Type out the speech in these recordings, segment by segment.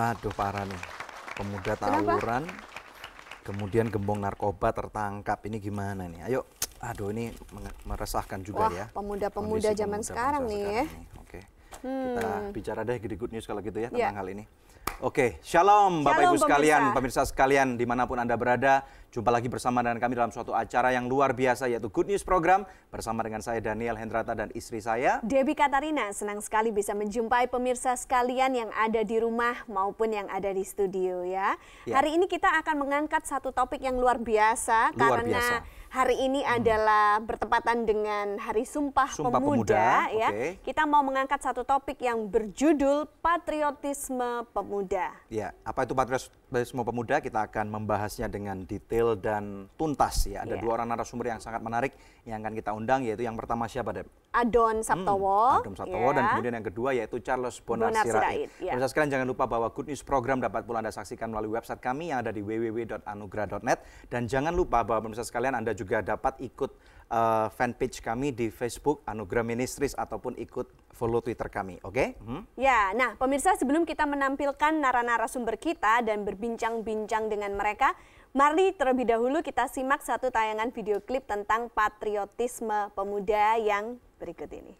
Waduh, parah nih. Pemuda tawuran, kemudian gembong narkoba tertangkap. Ini gimana nih? Ayo, aduh ini meresahkan juga. Wah, ya. Pemuda-pemuda zaman sekarang nih. Oke, kita bicara deh di Good News kalau gitu ya tentang hal ini. Oke, shalom Bapak Ibu sekalian, pemirsa sekalian dimanapun Anda berada. Jumpa lagi bersama dengan kami dalam suatu acara yang luar biasa yaitu Good News Program. Bersama dengan saya Daniel Hendrata dan istri saya Debbie Katarina. Senang sekali bisa menjumpai pemirsa sekalian yang ada di rumah maupun yang ada di studio ya. Hari ini kita akan mengangkat satu topik yang luar biasa. Hari ini adalah bertepatan dengan Hari Sumpah Pemuda ya. Kita mau mengangkat satu topik yang berjudul patriotisme pemuda. Ya, apa itu patriotisme pemuda? Kita akan membahasnya dengan detail dan tuntas ya. Ada dua orang narasumber yang sangat menarik yang akan kita undang, yaitu yang pertama siapa, Deb? Adon Saptowo. Dan kemudian yang kedua yaitu Charles Bonar Sirait. Pemirsa sekalian, jangan lupa bahwa Good News Program dapat pula Anda saksikan melalui website kami yang ada di www.anugrah.net. Dan jangan lupa bahwa pemirsa sekalian Anda juga dapat ikut fanpage kami di Facebook Anugrah Ministries ataupun ikut follow Twitter kami, oke? Ya, nah pemirsa, sebelum kita menampilkan narasumber kita dan berbincang-bincang dengan mereka, mari terlebih dahulu kita simak satu tayangan video klip tentang patriotisme pemuda yang berikut ini.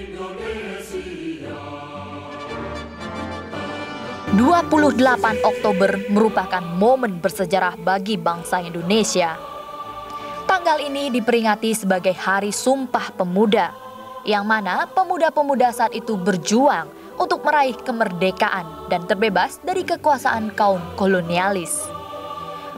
Indonesia. 28 Oktober merupakan momen bersejarah bagi bangsa Indonesia. Tanggal ini diperingati sebagai Hari Sumpah Pemuda, yang mana pemuda-pemuda saat itu berjuang untuk meraih kemerdekaan dan terbebas dari kekuasaan kaum kolonialis.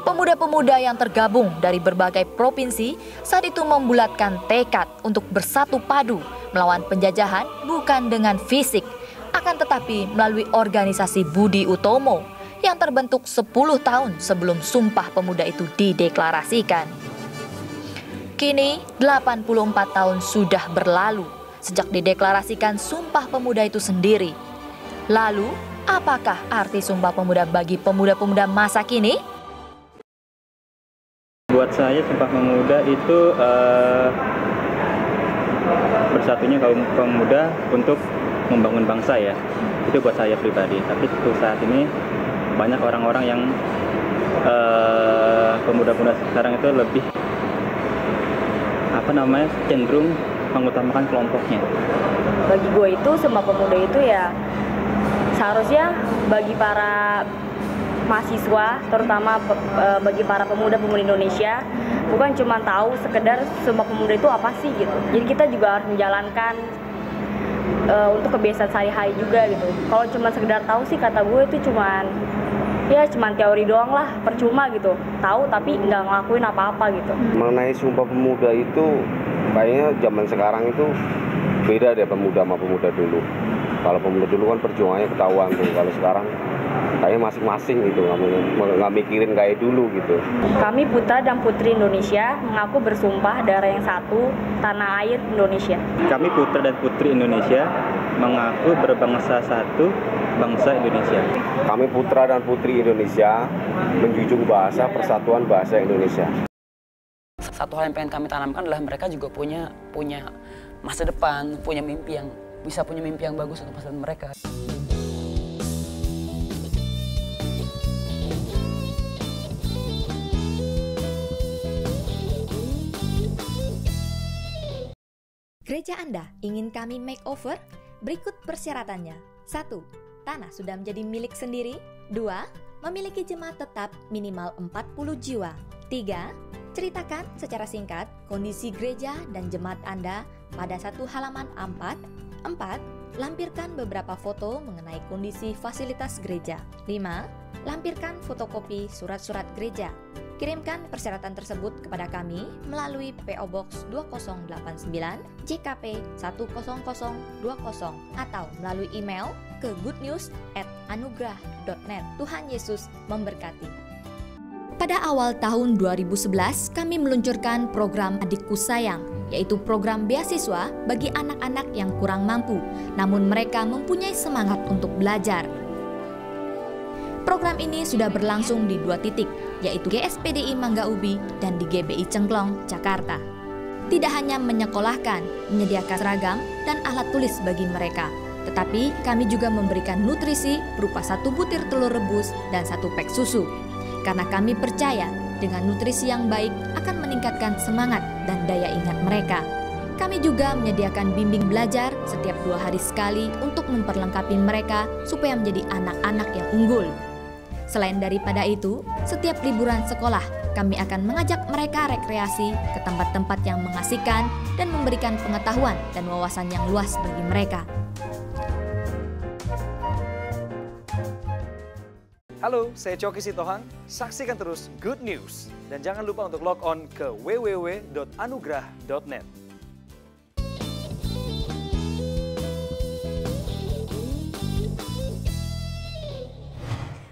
Pemuda-pemuda yang tergabung dari berbagai provinsi saat itu membulatkan tekad untuk bersatu padu melawan penjajahan bukan dengan fisik, akan tetapi melalui organisasi Budi Utomo yang terbentuk 10 tahun sebelum Sumpah Pemuda itu dideklarasikan. Kini 84 tahun sudah berlalu sejak dideklarasikan Sumpah Pemuda itu sendiri. Lalu, apakah arti Sumpah Pemuda bagi pemuda-pemuda masa kini? Buat saya Sumpah Pemuda itu bersatunya kaum pemuda untuk membangun bangsa ya. Itu buat saya pribadi. Tapi untuk saat ini banyak orang-orang yang pemuda-pemuda sekarang itu lebih cenderung mengutamakan kelompoknya. Bagi gue itu Sumpah Pemuda itu ya seharusnya bagi para mahasiswa, terutama bagi para pemuda-pemudi Indonesia, bukan cuma tahu sekedar Sumpah Pemuda itu apa sih gitu. Jadi kita juga harus menjalankan untuk kebiasaan sehari-hari juga gitu. Kalau cuma sekedar tahu sih kata gue itu cuman teori doang lah, percuma gitu. Tahu tapi nggak ngelakuin apa-apa gitu. Mengenai Sumpah Pemuda itu kayaknya zaman sekarang itu beda deh pemuda sama pemuda dulu. Kalau pemuda dulu kan perjuangannya ketahuan tuh. Kalau sekarang kayaknya masing-masing gitu, nggak mikirin kayak dulu gitu. Kami putra dan putri Indonesia mengaku bersumpah darah yang satu, tanah air Indonesia. Kami putra dan putri Indonesia mengaku berbangsa satu, bangsa Indonesia. Kami putra dan putri Indonesia menjunjung bahasa persatuan bahasa Indonesia. Satu hal yang pengen kami tanamkan adalah mereka juga punya masa depan, punya mimpi yang bagus untuk masa depan mereka. Gereja Anda ingin kami makeover? Berikut persyaratannya. 1. Tanah sudah menjadi milik sendiri. 2. Memiliki jemaat tetap minimal 40 jiwa. 3. Ceritakan secara singkat kondisi gereja dan jemaat Anda pada satu halaman A4. 4. Lampirkan beberapa foto mengenai kondisi fasilitas gereja. 5. Lampirkan fotokopi surat-surat gereja. Kirimkan persyaratan tersebut kepada kami melalui PO Box 2089 JKP 10020 atau melalui email ke goodnews@anugrah.net. Tuhan Yesus memberkati. Pada awal tahun 2011, kami meluncurkan program Adikku Sayang, yaitu program beasiswa bagi anak-anak yang kurang mampu, namun mereka mempunyai semangat untuk belajar. Program ini sudah berlangsung di 2 titik, yaitu GSPDI Mangga Ubi dan di GBI Cengklong, Jakarta. Tidak hanya menyekolahkan, menyediakan seragam dan alat tulis bagi mereka, tetapi kami juga memberikan nutrisi berupa 1 butir telur rebus dan 1 pek susu. Karena kami percaya dengan nutrisi yang baik akan meningkatkan semangat dan daya ingat mereka. Kami juga menyediakan bimbing belajar setiap 2 hari sekali untuk memperlengkapi mereka supaya menjadi anak-anak yang unggul. Selain daripada itu, setiap liburan sekolah kami akan mengajak mereka rekreasi ke tempat-tempat yang mengasihkan dan memberikan pengetahuan dan wawasan yang luas bagi mereka. Halo, saya Coki Sitohang. Saksikan terus Good News. Dan jangan lupa untuk log on ke www.anugrah.net.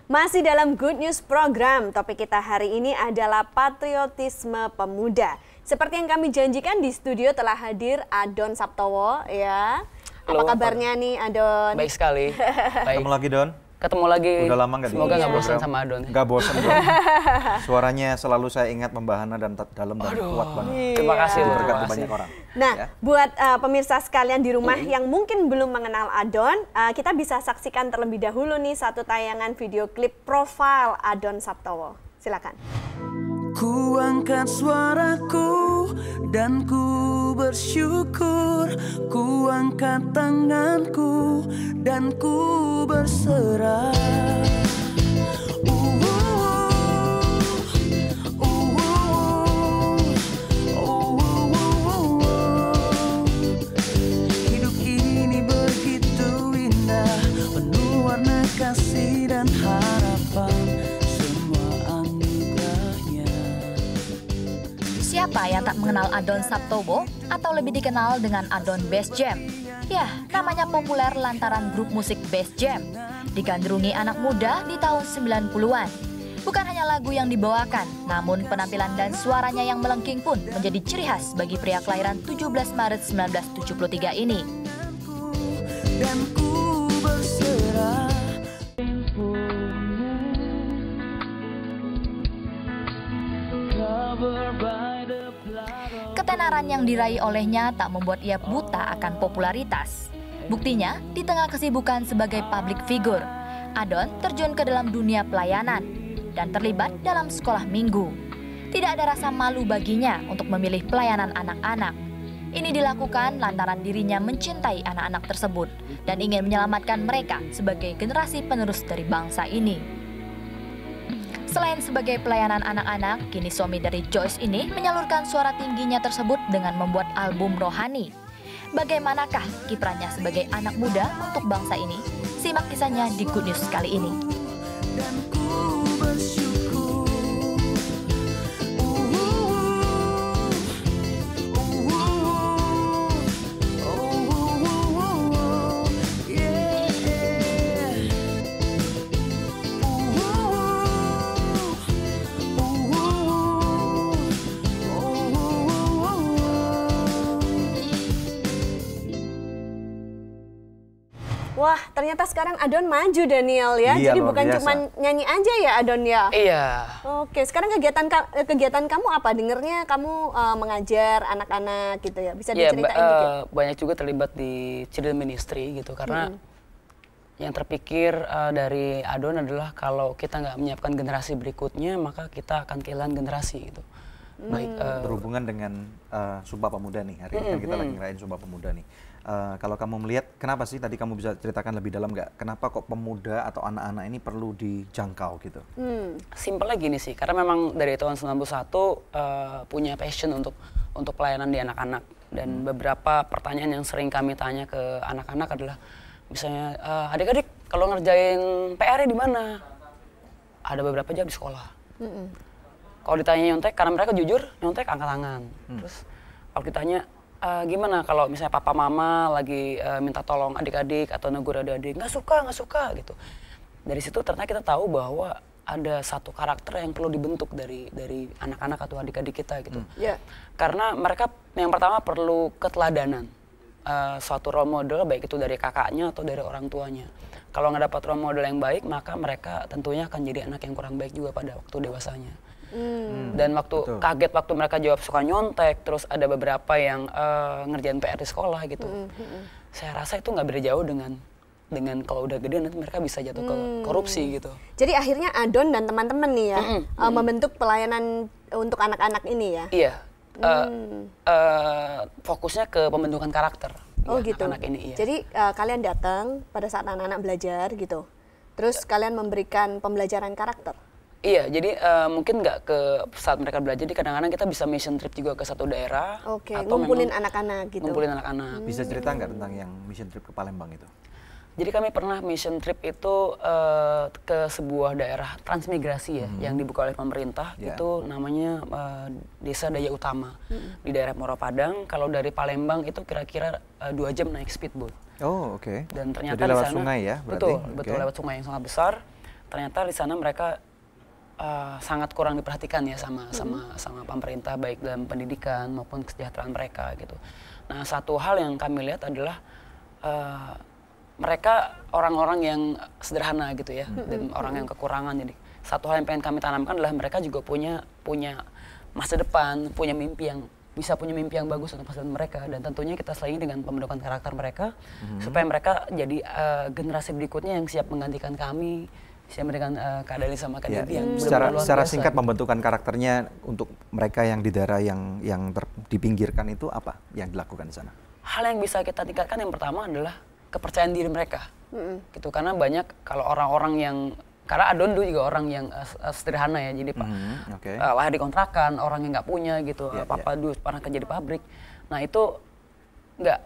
Masih dalam Good News program, topik kita hari ini adalah patriotisme pemuda. Seperti yang kami janjikan, di studio telah hadir Adon Saptowo, ya. Halo, apa kabarnya nih, Adon? Baik sekali. Baik. Ketemu lagi, Don. Ketemu lagi. Udah lama nggak? Semoga nggak bosan sama Adon. Nggak bosan, Don. Suaranya selalu saya ingat membahana dan dalam dan kuat banget. Terima kasih loh. Berkat banyak orang. Nah, ya. buat pemirsa sekalian di rumah yang mungkin belum mengenal Adon, kita bisa saksikan terlebih dahulu nih satu tayangan video klip profil Adon Saptowo. Silakan. Ku angkat suaraku dan ku bersyukur, ku angkat tanganku dan ku berserah. Hidup ini begitu indah, penuh warna kasih dan harapan. Siapa yang tak mengenal Adon Saptowo atau lebih dikenal dengan Adon Bass Jam? Ya, namanya populer lantaran grup musik Bass Jam digandrungi anak muda di tahun 90-an. Bukan hanya lagu yang dibawakan, namun penampilan dan suaranya yang melengking pun menjadi ciri khas bagi pria kelahiran 17 Maret 1973 ini. Dan ku berserah. Ketenaran yang diraih olehnya tak membuat ia buta akan popularitas. Buktinya, di tengah kesibukan sebagai public figure, Adon terjun ke dalam dunia pelayanan dan terlibat dalam sekolah minggu. Tidak ada rasa malu baginya untuk memilih pelayanan anak-anak. Ini dilakukan lantaran dirinya mencintai anak-anak tersebut dan ingin menyelamatkan mereka sebagai generasi penerus dari bangsa ini. Selain sebagai pelayanan anak-anak, kini suami dari Joyce ini menyalurkan suara tingginya tersebut dengan membuat album rohani. Bagaimanakah kiprahnya sebagai anak muda untuk bangsa ini? Simak kisahnya di Good News kali ini. Dan ku bersyukur. Wah, ternyata sekarang Adon maju, Daniel, ya. Iya, jadi bukan biasa. cuma nyanyi aja ya, Adon, ya. Iya. Oke, sekarang kegiatan kamu apa? Dengernya kamu mengajar anak-anak gitu ya. Bisa diceritain dikit? Banyak juga terlibat di Children Ministry gitu, karena yang terpikir dari Adon adalah kalau kita nggak menyiapkan generasi berikutnya, maka kita akan kehilangan generasi gitu. Baik, berhubungan dengan Sumpah Pemuda nih, hari ini kan kita lagi ngerayain Sumpah Pemuda nih. Kalau kamu melihat, kenapa sih tadi kamu bisa ceritakan lebih dalam nggak? Kenapa kok pemuda atau anak-anak ini perlu dijangkau gitu? Simpelnya gini sih, karena memang dari tahun 91 punya passion untuk pelayanan di anak-anak. Dan beberapa pertanyaan yang sering kami tanya ke anak-anak adalah, misalnya, adik-adik kalau ngerjain PR-nya di mana? Ada beberapa jam di sekolah. Kalau ditanya nyontek, karena mereka jujur, nyontek angkat tangan. Terus kalau ditanya, gimana kalau misalnya papa mama lagi minta tolong adik-adik atau negur adik-adik, nggak suka gitu. Dari situ ternyata kita tahu bahwa ada satu karakter yang perlu dibentuk dari anak-anak atau adik-adik kita gitu. Karena mereka yang pertama perlu keteladanan, suatu role model baik itu dari kakaknya atau dari orang tuanya. kalau nggak dapat role model yang baik, maka mereka tentunya akan jadi anak yang kurang baik juga pada waktu dewasanya. Dan waktu kaget waktu mereka jawab suka nyontek, terus ada beberapa yang ngerjain PR di sekolah gitu. Saya rasa itu nggak beda jauh dengan kalau udah gede nanti mereka bisa jatuh ke korupsi gitu. Jadi akhirnya Adon dan teman-teman nih ya membentuk pelayanan untuk anak-anak ini ya? Iya. Fokusnya ke pembentukan karakter. Oh gitu. Anak-anak ini, iya. Jadi kalian datang pada saat anak-anak belajar gitu, terus kalian memberikan pembelajaran karakter. Iya, jadi mungkin nggak ke saat mereka belajar, jadi kadang-kadang kita bisa mission trip juga ke satu daerah. Oke, ngumpulin anak-anak gitu. Ngumpulin anak-anak. Bisa cerita nggak tentang yang mission trip ke Palembang itu? Jadi kami pernah mission trip itu ke sebuah daerah transmigrasi ya, yang dibuka oleh pemerintah. Itu namanya Desa Daya Utama di daerah Muara Padang. Kalau dari Palembang itu kira-kira 2 jam naik speedboat. Oh oke. Dan ternyata jadi lewat di sana, sungai ya berarti? Betul lewat sungai yang sangat besar. Ternyata di sana mereka sangat kurang diperhatikan ya sama pemerintah, baik dalam pendidikan maupun kesejahteraan mereka gitu. Nah, satu hal yang kami lihat adalah mereka orang-orang yang sederhana gitu ya, dan orang yang kekurangan. Jadi satu hal yang pengen kami tanamkan adalah mereka juga punya masa depan, punya mimpi yang bagus untuk masa depan mereka, dan tentunya kita selingi dengan pembentukan karakter mereka supaya mereka jadi generasi berikutnya yang siap menggantikan kami, siap dengan Kak Dali sama Kak Devi yang secara singkat membentukan karakternya untuk mereka yang di daerah yang dipinggirkan itu apa yang dilakukan di sana? Hal yang bisa kita tingkatkan yang pertama adalah kepercayaan diri mereka, gitu. Karena banyak kalau orang-orang yang, karena Adon dulu juga orang yang sederhana ya, jadi lahir di kontrakan, orang yang nggak punya gitu, papa dulu pernah kerja di pabrik. Nah itu nggak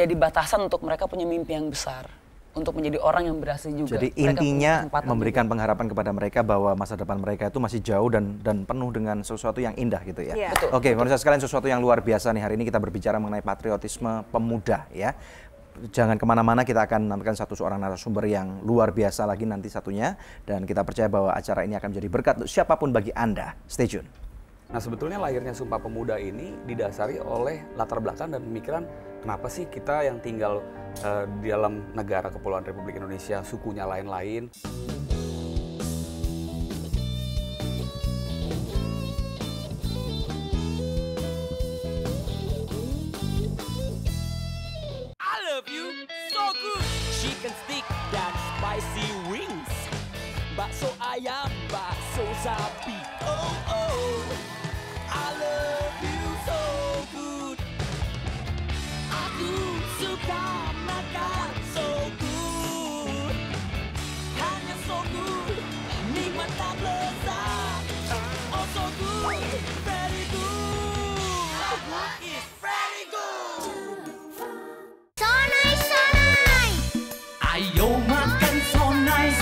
jadi batasan untuk mereka punya mimpi yang besar, untuk menjadi orang yang berhasil juga. Jadi intinya memberikan pengharapan kepada mereka bahwa masa depan mereka itu masih jauh dan penuh dengan sesuatu yang indah gitu ya. Oke, pemirsa sekalian, sesuatu yang luar biasa nih, hari ini kita berbicara mengenai patriotisme pemuda ya. Jangan kemana-mana, kita akan menampilkan seorang narasumber yang luar biasa lagi nanti satunya. Dan kita percaya bahwa acara ini akan menjadi berkat untuk siapapun bagi Anda. Stay tune. Nah, sebetulnya lahirnya Sumpah Pemuda ini didasari oleh latar belakang dan pemikiran kenapa sih kita yang tinggal di dalam negara Kepulauan Republik Indonesia sukunya lain-lain. Chicken stick dan spicy wings, bakso ayam, bakso sapi. Oh oh, I love you so good. Aku suka makan so good, hanya so good, nikmat tak lezat. Oh so good, very good. So good is very good. Ayo makan so nice,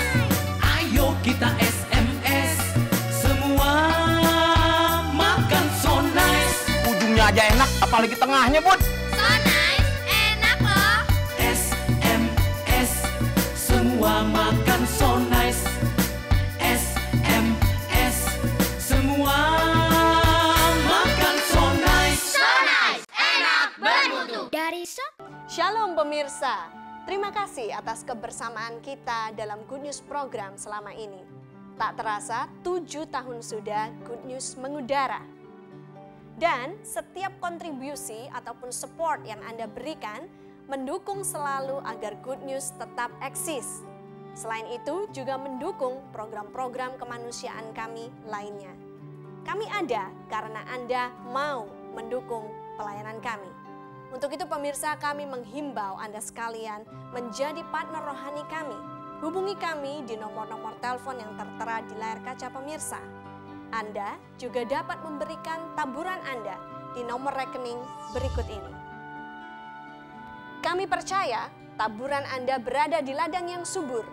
ayo kita SMS, semua makan so nice. Ujungnya aja enak, apalagi tengahnya, Bud. So nice, enak loh. SMS, semua makan so nice. SMS, semua makan so nice. So nice, enak bermutu. Dari Shalom pemirsa. Terima kasih atas kebersamaan kita dalam Good News program selama ini. Tak terasa 7 tahun sudah Good News mengudara. Dan setiap kontribusi ataupun support yang Anda berikan mendukung selalu agar Good News tetap eksis. Selain itu juga mendukung program-program kemanusiaan kami lainnya. Kami ada karena Anda mau mendukung pelayanan kami. Untuk itu pemirsa, kami menghimbau Anda sekalian menjadi partner rohani kami. Hubungi kami di nomor-nomor telepon yang tertera di layar kaca pemirsa. Anda juga dapat memberikan taburan Anda di nomor rekening berikut ini. Kami percaya taburan Anda berada di ladang yang subur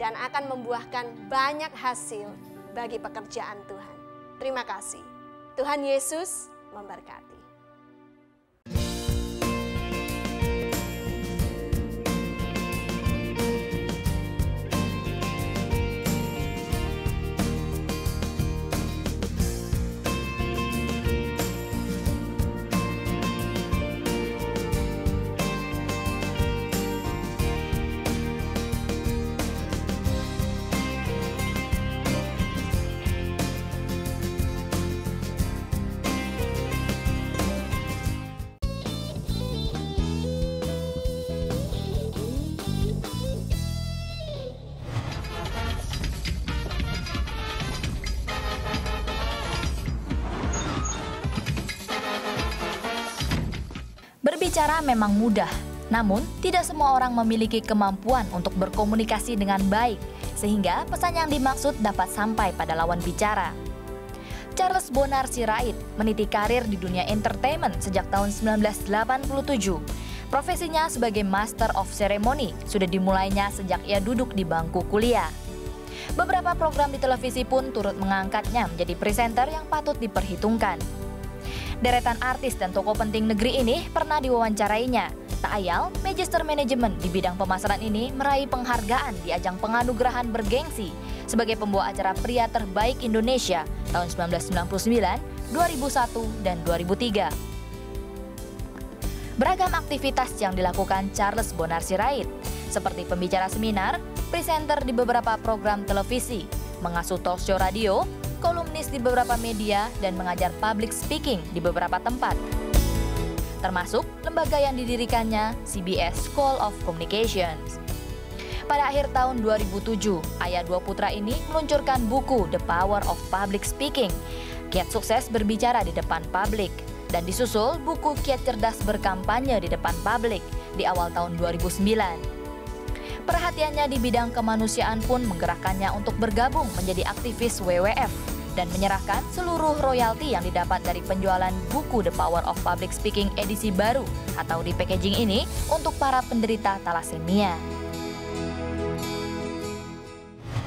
dan akan membuahkan banyak hasil bagi pekerjaan Tuhan. Terima kasih. Tuhan Yesus memberkati. Berbicara memang mudah, namun tidak semua orang memiliki kemampuan untuk berkomunikasi dengan baik, sehingga pesan yang dimaksud dapat sampai pada lawan bicara. Charles Bonar Sirait meniti karir di dunia entertainment sejak tahun 1987. Profesinya sebagai Master of Ceremony sudah dimulainya sejak ia duduk di bangku kuliah. Beberapa program di televisi pun turut mengangkatnya menjadi presenter yang patut diperhitungkan. Deretan artis dan tokoh penting negeri ini pernah diwawancarainya. Tak ayal, Magister Management di bidang pemasaran ini meraih penghargaan di ajang penganugerahan bergengsi sebagai pembawa acara pria terbaik Indonesia tahun 1999, 2001, dan 2003. Beragam aktivitas yang dilakukan Charles Bonar Sirait, seperti pembicara seminar, presenter di beberapa program televisi, mengasuh talk show radio, kolumnis di beberapa media, dan mengajar public speaking di beberapa tempat. Termasuk lembaga yang didirikannya, CBS School of Communications. Pada akhir tahun 2007, ayah dua putra ini meluncurkan buku The Power of Public Speaking, Kiat Sukses Berbicara di Depan Publik, dan disusul buku Kiat Cerdas Berkampanye di Depan Publik di awal tahun 2009. Perhatiannya di bidang kemanusiaan pun menggerakkannya untuk bergabung menjadi aktivis WWF dan menyerahkan seluruh royalti yang didapat dari penjualan buku The Power of Public Speaking edisi baru atau di packaging ini untuk para penderita talasemia.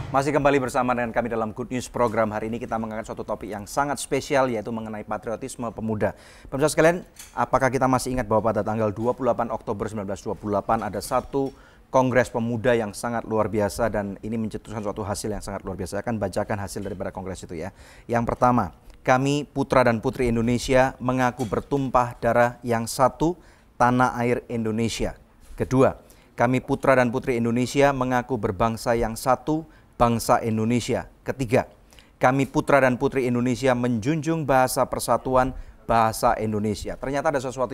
Masih kembali bersama dengan kami dalam Good News program. Hari ini kita mengangkat suatu topik yang sangat spesial, yaitu mengenai patriotisme pemuda. Pemirsa sekalian, apakah kita masih ingat bahwa pada tanggal 28 Oktober 1928 ada satu Kongres Pemuda yang sangat luar biasa, dan ini mencetuskan suatu hasil yang sangat luar biasa. Saya akan bacakan hasil daripada kongres itu ya. Yang pertama, kami putra dan putri Indonesia mengaku bertumpah darah yang satu, tanah air Indonesia. Kedua, kami putra dan putri Indonesia mengaku berbangsa yang satu, bangsa Indonesia. Ketiga, kami putra dan putri Indonesia menjunjung bahasa persatuan, bahasa Indonesia. Ternyata ada sesuatu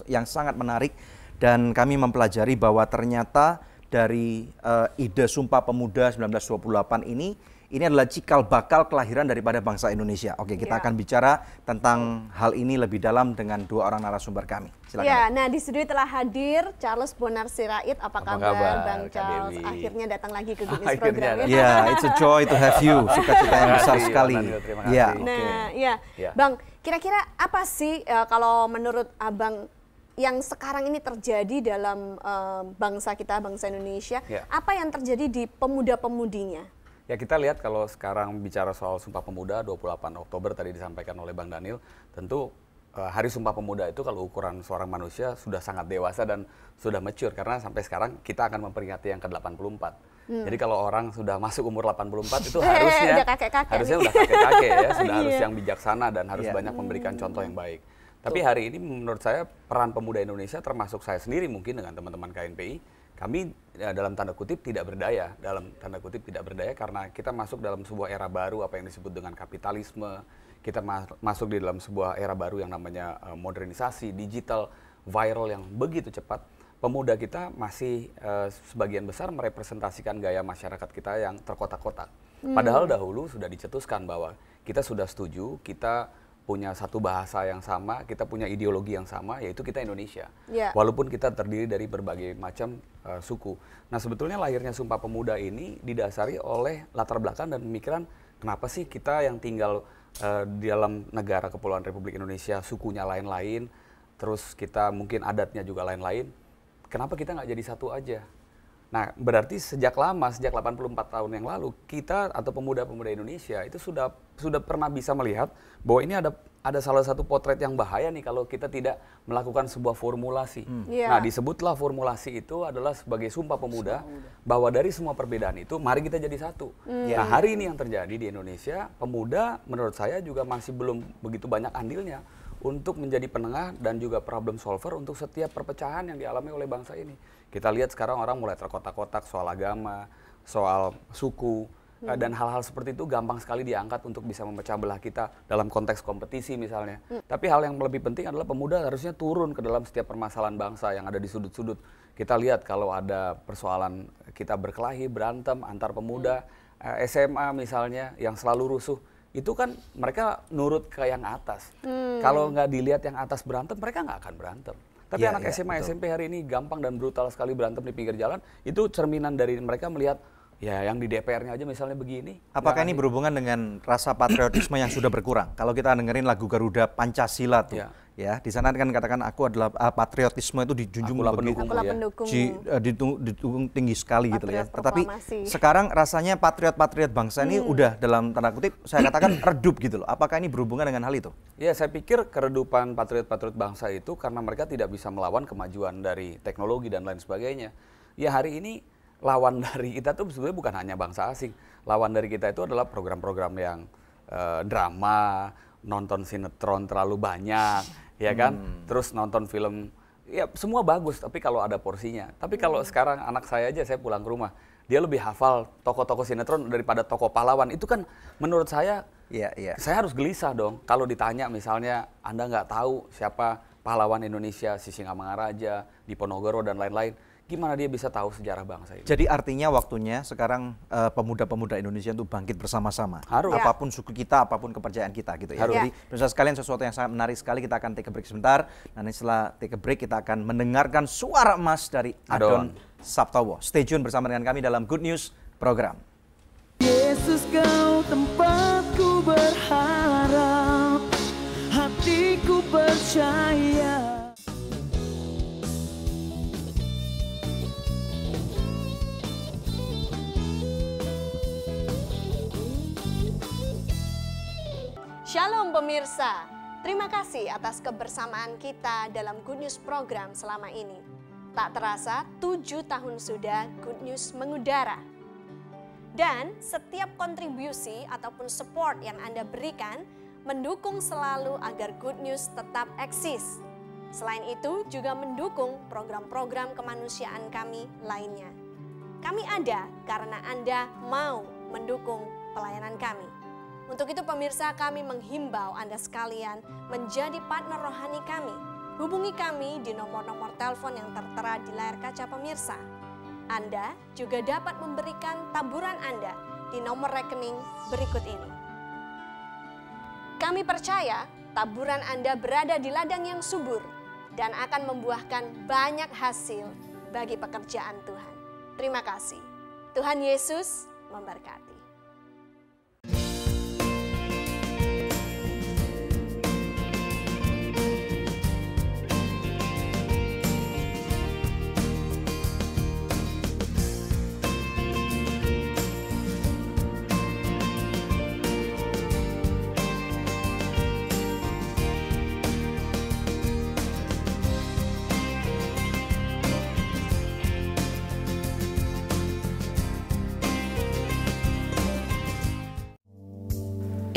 yang sangat menarik, dan kami mempelajari bahwa ternyata dari ide Sumpah Pemuda 1928 ini adalah cikal bakal kelahiran daripada bangsa Indonesia. Oke, kita akan bicara tentang hal ini lebih dalam dengan dua orang narasumber kami. Silakan. Ya, nah di studio telah hadir Charles Bonar Sirait. Apa kabar Bang Charles? Akhirnya datang lagi ke Good News program. Ya, it's a joy to have you. Sukacita yang besar sekali. Ya, nah, ya, Bang, kira-kira apa sih kalau menurut Abang yang sekarang ini terjadi dalam bangsa kita, bangsa Indonesia? Apa yang terjadi di pemuda-pemudinya? Ya, kita lihat kalau sekarang bicara soal Sumpah Pemuda 28 Oktober tadi disampaikan oleh Bang Daniel, tentu Hari Sumpah Pemuda itu kalau ukuran seorang manusia sudah sangat dewasa dan sudah mature, karena sampai sekarang kita akan memperingati yang ke-84. Jadi kalau orang sudah masuk umur 84 itu harusnya udah kakek-kakek ya, sudah harus yang bijaksana dan harus banyak memberikan contoh yang baik. Tapi hari ini menurut saya peran pemuda Indonesia, termasuk saya sendiri mungkin dengan teman-teman KNPI, kami dalam tanda kutip tidak berdaya, karena kita masuk dalam sebuah era baru, apa yang disebut dengan kapitalisme. Kita masuk di dalam sebuah era baru yang namanya modernisasi, digital, viral yang begitu cepat. Pemuda kita masih sebagian besar merepresentasikan gaya masyarakat kita yang terkotak-kotak. Padahal dahulu sudah dicetuskan bahwa kita sudah setuju, kita punya satu bahasa yang sama, kita punya ideologi yang sama, yaitu kita Indonesia. Walaupun kita terdiri dari berbagai macam suku. Nah, sebetulnya lahirnya Sumpah Pemuda ini didasari oleh latar belakang dan pemikiran, kenapa sih kita yang tinggal di dalam negara Kepulauan Republik Indonesia, sukunya lain-lain, terus kita mungkin adatnya juga lain-lain, kenapa kita nggak jadi satu aja? Nah, berarti sejak lama, sejak 84 tahun yang lalu, kita atau pemuda-pemuda Indonesia itu sudah pernah bisa melihat bahwa ini ada salah satu potret yang bahaya nih kalau kita tidak melakukan sebuah formulasi. Nah, disebutlah formulasi itu adalah sebagai Sumpah Pemuda, bahwa dari semua perbedaan itu, mari kita jadi satu. Nah, hari ini yang terjadi di Indonesia, pemuda menurut saya juga masih belum begitu banyak andilnya untuk menjadi penengah dan juga problem solver untuk setiap perpecahan yang dialami oleh bangsa ini. Kita lihat sekarang orang mulai terkotak-kotak soal agama, soal suku, dan hal-hal seperti itu gampang sekali diangkat untuk bisa memecah belah kita dalam konteks kompetisi misalnya. Tapi hal yang lebih penting adalah pemuda harusnya turun ke dalam setiap permasalahan bangsa yang ada di sudut-sudut. Kita lihat kalau ada persoalan kita berkelahi, berantem antar pemuda, SMA misalnya yang selalu rusuh, itu kan mereka nurut ke yang atas. Kalau nggak dilihat yang atas berantem, mereka nggak akan berantem. Tapi anak SMA, SMP hari ini gampang dan brutal sekali berantem di pinggir jalan. Itu cerminan dari mereka melihat, ya yang di DPR-nya aja misalnya begini. Apakah ini berhubungan dengan rasa patriotisme yang sudah berkurang? Kalau kita dengerin lagu Garuda Pancasila tuh, ya di sana kan katakan aku adalah patriotisme itu dijunjung didukung tinggi sekali gitu ya. Tetapi sekarang rasanya patriot bangsa ini udah dalam tanda kutip saya katakan redup gitu loh. Apakah ini berhubungan dengan hal itu? Ya, saya pikir keredupan patriot bangsa itu karena mereka tidak bisa melawan kemajuan dari teknologi dan lain sebagainya. Ya hari ini lawan dari kita tuh sebenarnya bukan hanya bangsa asing. Lawan dari kita itu adalah program-program yang drama, nonton sinetron terlalu banyak, ya kan? Terus nonton film, ya semua bagus, tapi kalau ada porsinya. Tapi kalau sekarang anak saya aja, saya pulang ke rumah, dia lebih hafal tokoh-tokoh sinetron daripada tokoh pahlawan. Itu kan menurut saya, saya harus gelisah dong. Kalau ditanya misalnya, Anda nggak tahu siapa pahlawan Indonesia, Sisingamangaraja, Diponegoro, dan lain-lain. Gimana dia bisa tahu sejarah bangsa ini? Jadi artinya waktunya sekarang pemuda-pemuda Indonesia itu bangkit bersama-sama. Harus. Apapun suku kita, apapun kepercayaan kita gitu ya. Jadi pemirsa sekalian sesuatu yang sangat menarik sekali, kita akan take a break sebentar. Nanti setelah take a break kita akan mendengarkan suara emas dari Adon Saptowo. Stay tune bersama dengan kami dalam Good News program. Yesus kau tempatku berharap, hatiku percaya. Shalom pemirsa, terima kasih atas kebersamaan kita dalam Good News program selama ini. Tak terasa 7 tahun sudah Good News mengudara. Dan setiap kontribusi ataupun support yang Anda berikan mendukung selalu agar Good News tetap eksis. Selain itu juga mendukung program-program kemanusiaan kami lainnya. Kami ada karena Anda mau mendukung pelayanan kami. Untuk itu pemirsa, kami menghimbau Anda sekalian menjadi partner rohani kami. Hubungi kami di nomor-nomor telepon yang tertera di layar kaca pemirsa. Anda juga dapat memberikan taburan Anda di nomor rekening berikut ini. Kami percaya taburan Anda berada di ladang yang subur dan akan membuahkan banyak hasil bagi pekerjaan Tuhan. Terima kasih. Tuhan Yesus memberkati.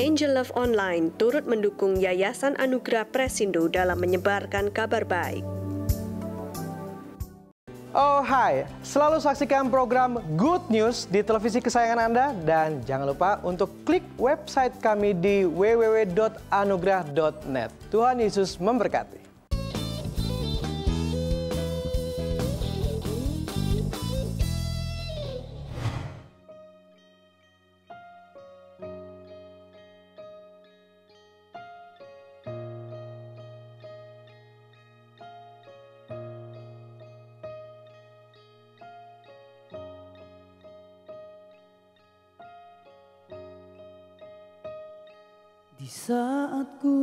Angel Love Online turut mendukung Yayasan Anugerah Presindo dalam menyebarkan kabar baik. Oh hai, selalu saksikan program Good News di televisi kesayangan Anda dan jangan lupa untuk klik website kami di www.anugerah.net. Tuhan Yesus memberkati. Di saat ku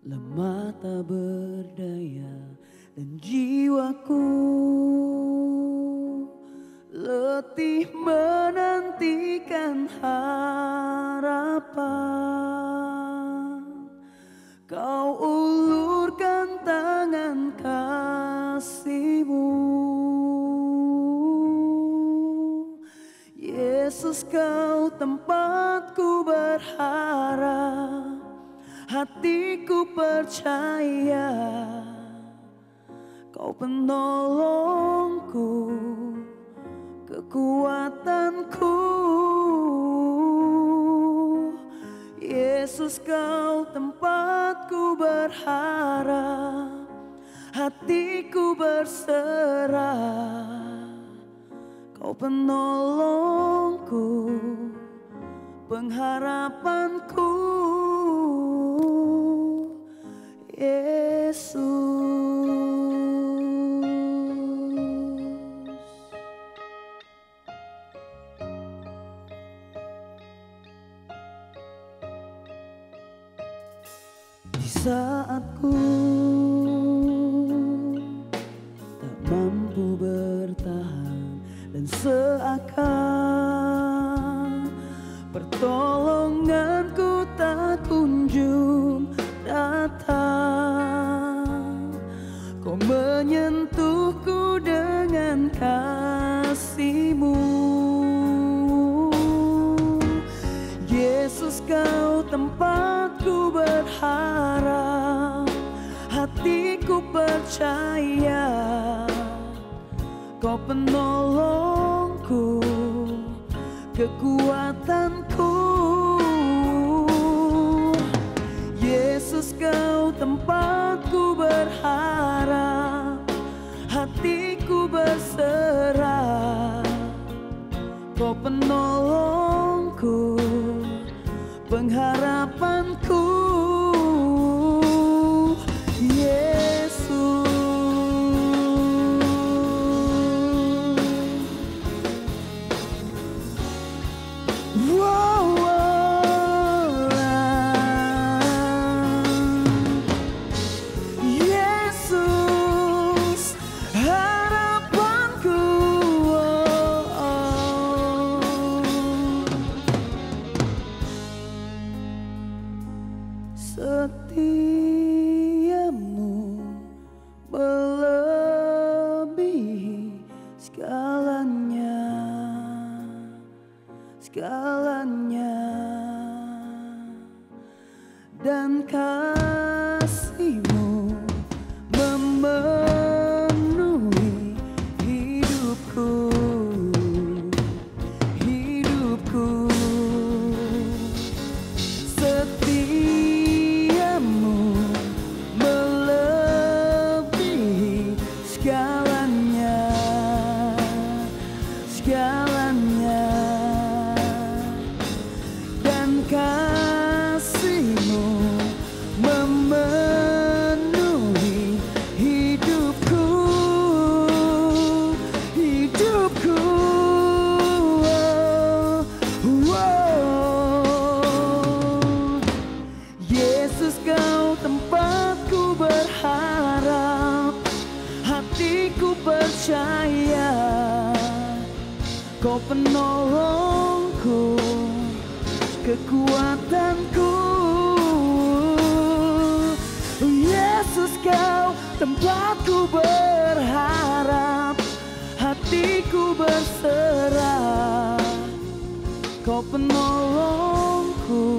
lemah tak berdaya dan jiwaku letih menantikan harapan, Kau ulurkan tangan kasih-Mu. Yesus kau tempatku berharap, hatiku percaya, Kau penolongku, kekuatanku. Yesus kau tempatku berharap, hatiku berserah, Kau penolongku, pengharapanku. Di saat ku tak mampu bertahan dan seakan pertolonganku tak kunjung datang, kau menyentuhku dengan kasih-Mu. Yesus, kau tempatku berharap, hatiku percaya, kau penolongku, kekuatanku. Yesus, kau tempatku berharap, hatiku berserah, kau penolongku, pengharapanku. Yesus, wow, Yesus, harapanku. Setiamu melebihi segalanya, segalanya, dan kasih-Mu memenuhi hidupku, hidupku. Setiamu melebihi segalanya, segalanya, dan kasih-Mu memenuhi hidupku, hidupku. Yesus, kau tempatku berharap, hatiku percaya, kau penolongku, kekuatanku. Yesus, kau tempatku berharap, hatiku berserah, kau penolongku,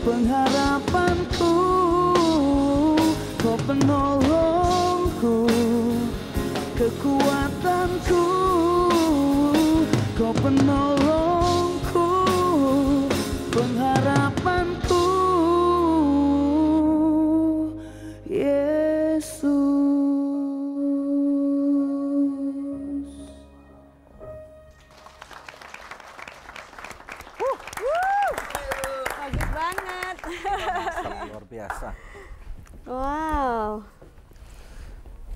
pengharapanku, kau penolongku, kekuatanku, kau penolongku, pengharapanku. Yesus. Bagus banget. Luar biasa. Wow.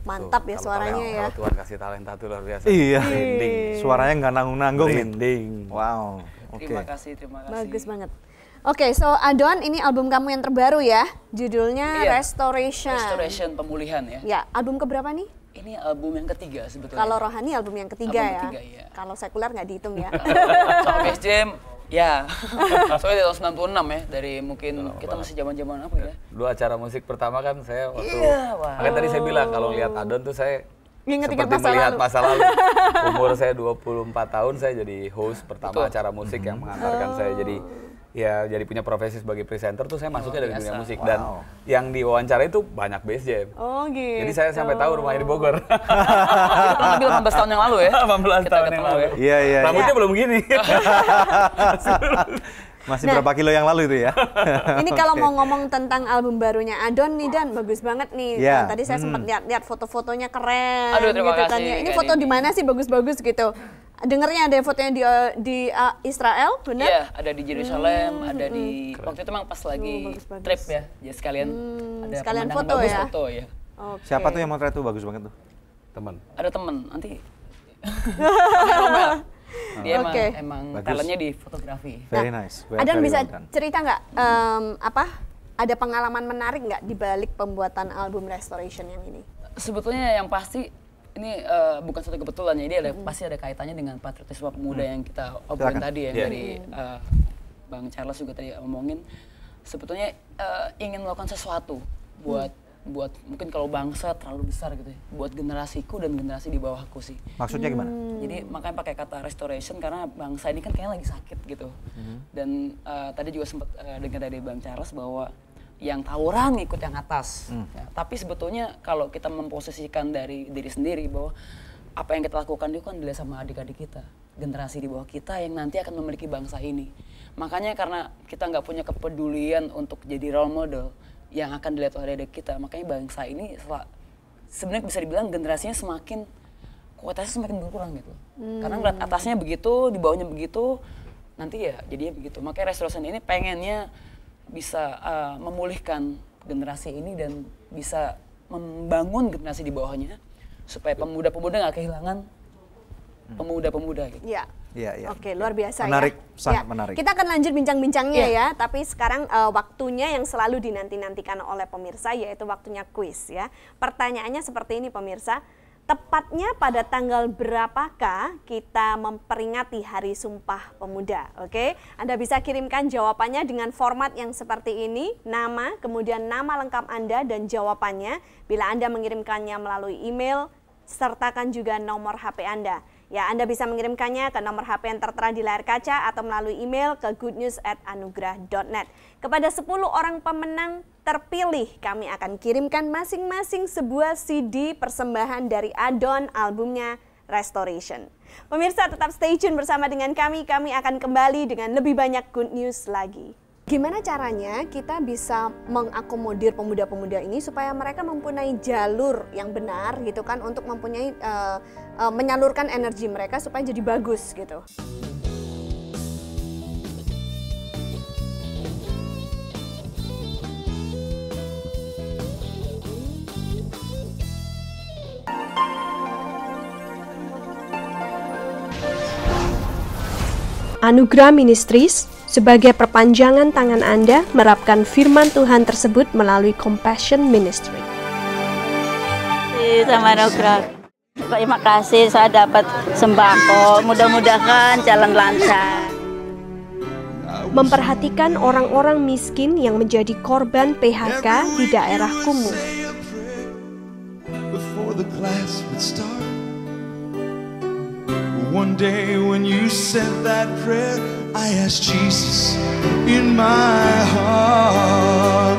Mantap ya suaranya ya. Kalau Tuhan kasih talenta tuh luar biasa. Iya. Merinding. Suaranya nggak nanggung-nanggung. Merinding. Wow. Terima kasih, terima kasih. Bagus banget. Oke, so Adon, ini album kamu yang terbaru ya, judulnya Restoration. Restoration, pemulihan ya. Ya, album keberapa nih? Ini album yang ketiga sebetulnya. Kalau Rohani album yang ketiga album ya. Ketiga, ya. Kalau sekuler nggak dihitung ya. Kalau Best Jam, ya. Soalnya di tahun 96 ya, dari mungkin kita masih zaman-zaman apa ya. Dulu acara musik pertama kan saya waktu, makanya tadi saya bilang kalau lihat Adon tuh saya seperti melihat masa lalu. Umur saya 24 tahun, saya jadi host pertama acara musik yang mengantarkan saya jadi punya profesi sebagai presenter tuh saya masuknya dari dunia musik. Dan yang diwawancara itu banyak Best Jam. Oh gitu. Jadi saya sampai tahu rumahnya di Bogor. Itu lebih 18 tahun yang lalu ya. 18 tahun yang lalu. Iya, iya. Rambutnya belum gini. Masih berapa kilo yang lalu itu ya? Ini kalau mau ngomong tentang album barunya Adon nih, Dan, bagus banget nih. Yeah. Tadi saya sempat lihat foto-fotonya keren. Aduh, terima gitu kasih. Kan. Ini foto di mana sih bagus-bagus gitu? Dengernya ada fotonya di Israel, benar? Iya, ada di Yerusalem, ada di waktu itu memang pas lagi trip ya. Jadi sekalian ada sekalian foto foto bagus ya. Foto ya. Okay. Siapa tuh yang motret tuh bagus banget tuh? Teman. Ada teman, nanti. Dia emang talentnya di fotografi. Very nice. Adon bisa cerita nggak ada pengalaman menarik nggak di balik pembuatan album Restoration yang ini? Sebetulnya yang pasti ini bukan suatu kebetulan ya, ini pasti ada kaitannya dengan patriotisme pemuda yang kita obrolin tadi ya, dari Bang Charles juga tadi ngomongin. Sebetulnya ingin melakukan sesuatu buat mungkin kalau bangsa terlalu besar gitu ya, buat generasiku dan generasi di bawahku sih. Maksudnya gimana? Jadi makanya pakai kata restoration karena bangsa ini kan kayaknya lagi sakit gitu. Dan tadi juga sempat dengar dari Bang Charles bahwa yang tawuran ikut yang atas. Ya, tapi sebetulnya kalau kita memposisikan dari diri sendiri bahwa apa yang kita lakukan itu kan dilihat sama adik-adik kita, generasi di bawah kita yang nanti akan memiliki bangsa ini. Makanya karena kita nggak punya kepedulian untuk jadi role model yang akan dilihat oleh adik kita, makanya bangsa ini sebenarnya bisa dibilang generasinya semakin kualitasnya semakin berkurang gitu. Karena ngeliat atasnya begitu, di bawahnya begitu, nanti ya jadinya begitu. Makanya Restoration ini pengennya bisa memulihkan generasi ini dan bisa membangun generasi di bawahnya supaya pemuda-pemuda nggak kehilangan pemuda-pemuda gitu. Iya. Iya. Oke, luar biasa menarik, ya. Sangat menarik. Kita akan lanjut bincang-bincangnya ya, tapi sekarang waktunya yang selalu dinanti-nantikan oleh pemirsa yaitu waktunya kuis ya. Pertanyaannya seperti ini pemirsa, tepatnya pada tanggal berapakah kita memperingati Hari Sumpah Pemuda? Oke, Anda bisa kirimkan jawabannya dengan format yang seperti ini, nama, kemudian nama lengkap Anda dan jawabannya. Bila Anda mengirimkannya melalui email, sertakan juga nomor HP Anda. Ya, Anda bisa mengirimkannya ke nomor HP yang tertera di layar kaca atau melalui email ke goodnews@anugrah.net. Kepada 10 orang pemenang terpilih, kami akan kirimkan masing-masing sebuah CD persembahan dari add-on albumnya Restoration. Pemirsa tetap stay tune bersama dengan kami akan kembali dengan lebih banyak good news lagi. Gimana caranya kita bisa mengakomodir pemuda-pemuda ini supaya mereka mempunyai jalur yang benar gitu kan untuk mempunyai menyalurkan energi mereka supaya jadi bagus gitu. Anugrah Ministries sebagai perpanjangan tangan Anda merapkan firman Tuhan tersebut melalui Compassion Ministry. Sama Anugrah, terima kasih saya dapat sembako, mudah-mudahan jalan lancar. Memperhatikan orang-orang miskin yang menjadi korban PHK di daerah kumuh. One day when you said that prayer, I asked Jesus in my heart.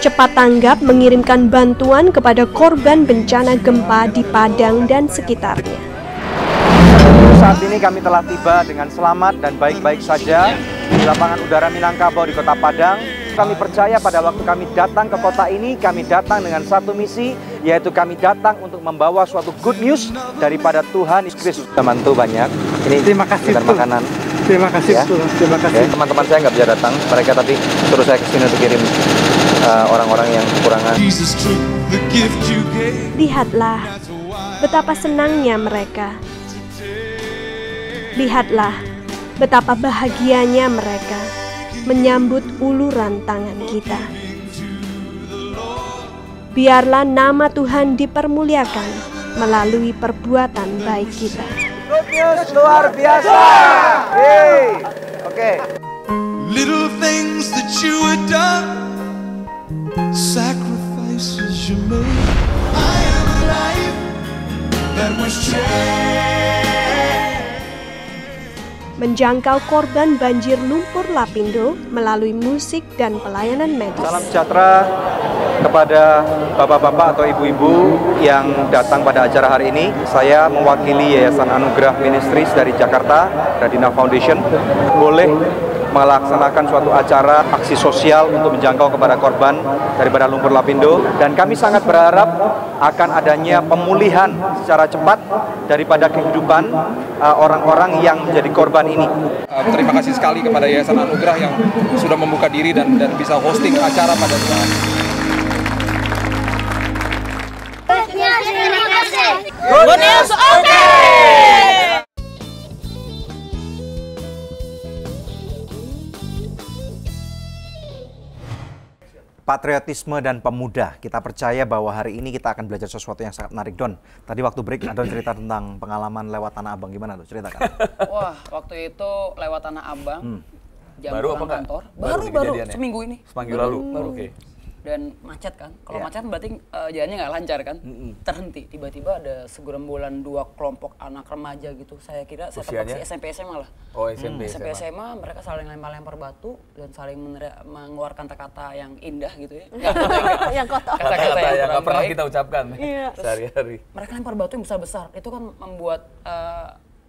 Cepat tanggap mengirimkan bantuan kepada korban bencana gempa di Padang dan sekitarnya. Saat ini kami telah tiba dengan selamat dan baik-baik saja di lapangan udara Minangkabau di Kota Padang. Kami percaya pada waktu kami datang ke kota ini, kami datang dengan satu misi, yaitu kami datang untuk membawa suatu good news daripada Tuhan Yesus Kristus. Bantu banyak. Ini terima kasih makanan. Terima kasih, ya. Terima kasih. Ya, teman-teman saya nggak bisa datang, mereka tapi suruh saya ke sini untuk kirim orang-orang yang kekurangan. Lihatlah betapa senangnya mereka. Lihatlah betapa bahagianya mereka menyambut uluran tangan kita. Biarlah nama Tuhan dipermuliakan melalui perbuatan baik kita. Good news luar biasa. Oke. Little things that you had done, sacrifices you made. I am a life that was changed. Menjangkau korban banjir lumpur Lapindo melalui musik dan pelayanan medis. Salam sejahtera kepada bapak-bapak atau ibu-ibu yang datang pada acara hari ini. Saya mewakili Yayasan Anugrah Ministries dari Jakarta, Radina Foundation, boleh melaksanakan suatu acara aksi sosial untuk menjangkau kepada korban daripada lumpur Lapindo, dan kami sangat berharap akan adanya pemulihan secara cepat daripada kehidupan orang-orang yang menjadi korban ini. Terima kasih sekali kepada Yayasan Anugrah yang sudah membuka diri dan bisa hosting acara pada saat Good news, okay! patriotisme dan pemuda. Kita percaya bahwa hari ini kita akan belajar sesuatu yang sangat menarik. Don, tadi waktu break ada cerita tentang pengalaman lewat Tanah Abang. Gimana tuh? Ceritakan. Wah, waktu itu lewat Tanah Abang, jam baru pulang apa kantor. Baru Seminggu ini. Seminggu lalu? Oke. Dan macet kan. Kalau macet berarti jalannya nggak lancar kan. Terhenti. Tiba-tiba ada segerombolan 2 kelompok anak remaja gitu. Saya kira saya tebak sih SMP SMA lah. Oh, SMP SMA. Mereka saling lempar-lempar batu dan saling mengeluarkan kata-kata yang indah gitu ya. Yang kotor. Kata-kata yang nggak pernah kita ucapkan sehari-hari. Mereka lempar batu yang besar-besar. Itu kan membuat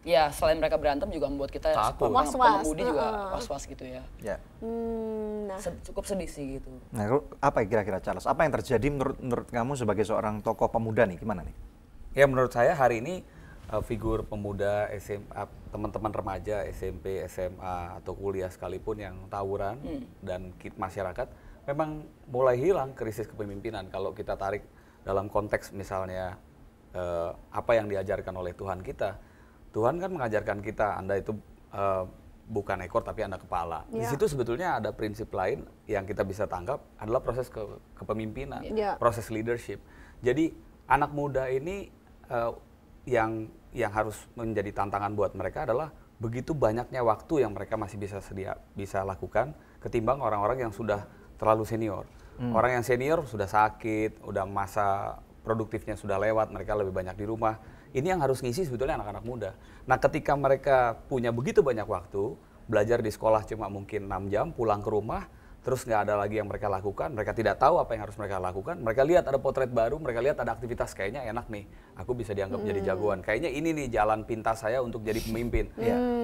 ya selain mereka berantem juga membuat kita pengemudi juga was-was gitu ya. Nah, cukup sedih sih gitu. Nah, apa kira-kira Charles? Apa yang terjadi menurut kamu sebagai seorang tokoh pemuda nih? Gimana nih? Ya menurut saya hari ini figur pemuda SMA, teman-teman remaja SMP, SMA atau kuliah sekalipun yang tawuran dan masyarakat memang mulai hilang krisis kepemimpinan. Kalau kita tarik dalam konteks misalnya apa yang diajarkan oleh Tuhan kita. Tuhan kan mengajarkan kita, Anda itu bukan ekor tapi Anda kepala. Di situ sebetulnya ada prinsip lain yang kita bisa tangkap adalah proses kepemimpinan, proses leadership. Jadi anak muda ini yang harus menjadi tantangan buat mereka adalah begitu banyaknya waktu yang mereka masih bisa lakukan ketimbang orang-orang yang sudah terlalu senior. Orang yang senior sudah sakit, udah masa produktifnya sudah lewat, mereka lebih banyak di rumah. Ini yang harus ngisi sebetulnya anak-anak muda. Nah ketika mereka punya begitu banyak waktu, belajar di sekolah cuma mungkin 6 jam, pulang ke rumah, terus nggak ada lagi yang mereka lakukan, mereka tidak tahu apa yang harus mereka lakukan, mereka lihat ada potret baru, mereka lihat ada aktivitas, kayaknya enak nih, aku bisa dianggap jadi jagoan, kayaknya ini nih jalan pintas saya untuk jadi pemimpin.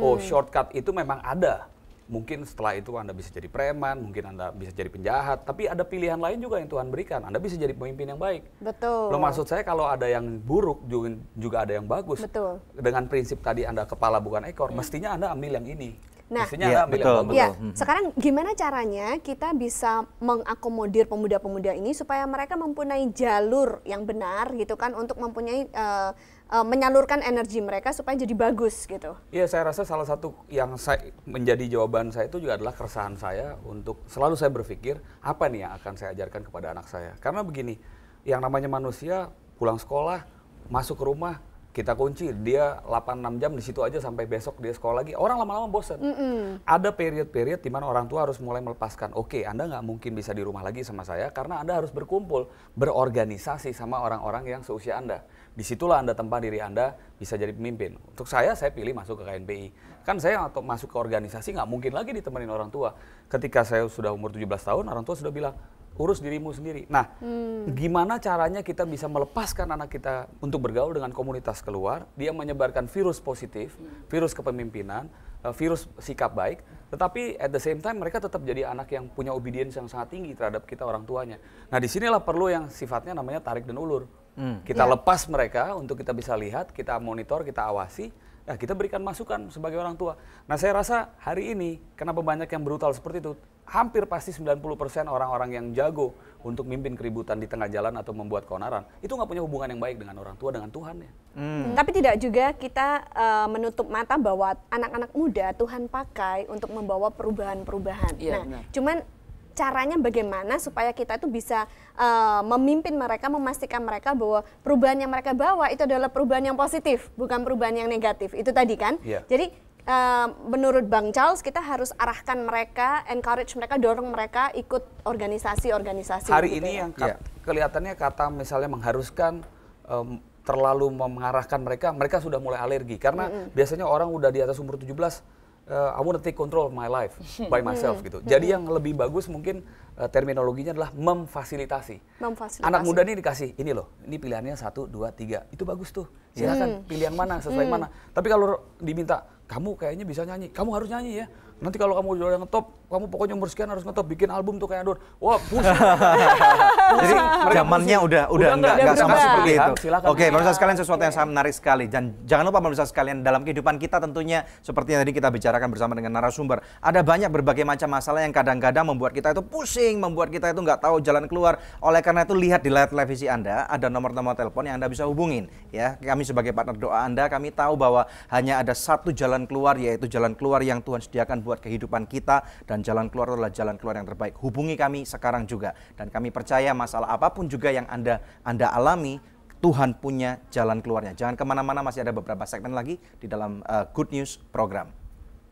Oh shortcut itu memang ada. Mungkin setelah itu Anda bisa jadi preman, mungkin Anda bisa jadi penjahat, tapi ada pilihan lain juga yang Tuhan berikan. Anda bisa jadi pemimpin yang baik. Betul. Loh, maksud saya kalau ada yang buruk, juga ada yang bagus. Betul. Dengan prinsip tadi Anda kepala bukan ekor, mestinya Anda ambil yang ini. Nah, mestinya Anda ambil yang bagus. Ya, sekarang gimana caranya kita bisa mengakomodir pemuda-pemuda ini supaya mereka mempunyai jalur yang benar gitu kan untuk mempunyai menyalurkan energi mereka supaya jadi bagus gitu. Iya, saya rasa salah satu yang menjadi jawaban saya itu juga adalah keresahan saya untuk selalu saya berpikir apa nih yang akan saya ajarkan kepada anak saya. Karena begini, yang namanya manusia pulang sekolah, masuk ke rumah, kita kunci, dia 8-6 jam di situ aja sampai besok dia sekolah lagi. Orang lama-lama bosan. Ada period-period di mana orang tua harus mulai melepaskan. Oke, Anda nggak mungkin bisa di rumah lagi sama saya karena Anda harus berkumpul, berorganisasi sama orang-orang yang seusia Anda. Disitulah Anda tempat diri Anda bisa jadi pemimpin. Untuk saya pilih masuk ke KNPI. Kan saya atau masuk ke organisasi nggak mungkin lagi ditemenin orang tua. Ketika saya sudah umur 17 tahun, orang tua sudah bilang, urus dirimu sendiri. Nah, gimana caranya kita bisa melepaskan anak kita untuk bergaul dengan komunitas keluar, dia menyebarkan virus positif, virus kepemimpinan, virus sikap baik, tetapi at the same time mereka tetap jadi anak yang punya obedience yang sangat tinggi terhadap kita orang tuanya. Nah, disinilah perlu yang sifatnya namanya tarik dan ulur. Kita lepas mereka untuk kita bisa lihat, kita monitor, kita awasi, ya kita berikan masukan sebagai orang tua. Nah, saya rasa hari ini kenapa banyak yang brutal seperti itu? Hampir pasti 90% orang-orang yang jago untuk mimpin keributan di tengah jalan atau membuat keonaran, itu nggak punya hubungan yang baik dengan orang tua, dengan Tuhan ya. Tapi tidak juga kita menutup mata bahwa anak-anak muda Tuhan pakai untuk membawa perubahan-perubahan. Nah, cuman caranya bagaimana supaya kita itu bisa memimpin mereka, memastikan mereka bahwa perubahan yang mereka bawa itu adalah perubahan yang positif, bukan perubahan yang negatif. Itu tadi kan? Jadi menurut Bang Charles kita harus arahkan mereka, encourage mereka, dorong mereka ikut organisasi-organisasi. Hari gitu ini yang kelihatannya kata misalnya mengharuskan terlalu mengarahkan mereka sudah mulai alergi. Karena biasanya orang udah di atas umur 17, I want to take control of my life by myself gitu. Jadi yang lebih bagus mungkin terminologinya adalah memfasilitasi. Anak muda ini dikasih, ini loh, ini pilihannya 1, 2, 3. Itu bagus tuh. Silakan pilih yang mana, sesuai mana. Tapi kalau diminta, kamu kayaknya bisa nyanyi, kamu harus nyanyi ya. Nanti kalau kamu udah ngetop, kamu pokoknya umur sekian harus ngetop, bikin album tuh kayak Andur. Wah, pusing. Jadi zamannya udah nggak sama seperti itu. Oke, pemirsa sekalian, sesuatu yang sangat menarik sekali. Dan jangan lupa pemirsa sekalian, dalam kehidupan kita tentunya seperti yang tadi kita bicarakan bersama dengan narasumber, ada banyak berbagai macam masalah yang kadang-kadang membuat kita itu pusing pusing, membuat kita itu nggak tahu jalan keluar. Oleh karena itu lihat di layar televisi Anda, ada nomor-nomor telepon yang Anda bisa hubungin. Ya, kami sebagai partner doa Anda, kami tahu bahwa hanya ada satu jalan keluar, yaitu jalan keluar yang Tuhan sediakan buat kehidupan kita, dan jalan keluar adalah jalan keluar yang terbaik. Hubungi kami sekarang juga, dan kami percaya masalah apapun juga yang Anda alami, Tuhan punya jalan keluarnya. Jangan kemana-mana, masih ada beberapa segmen lagi di dalam Good News program.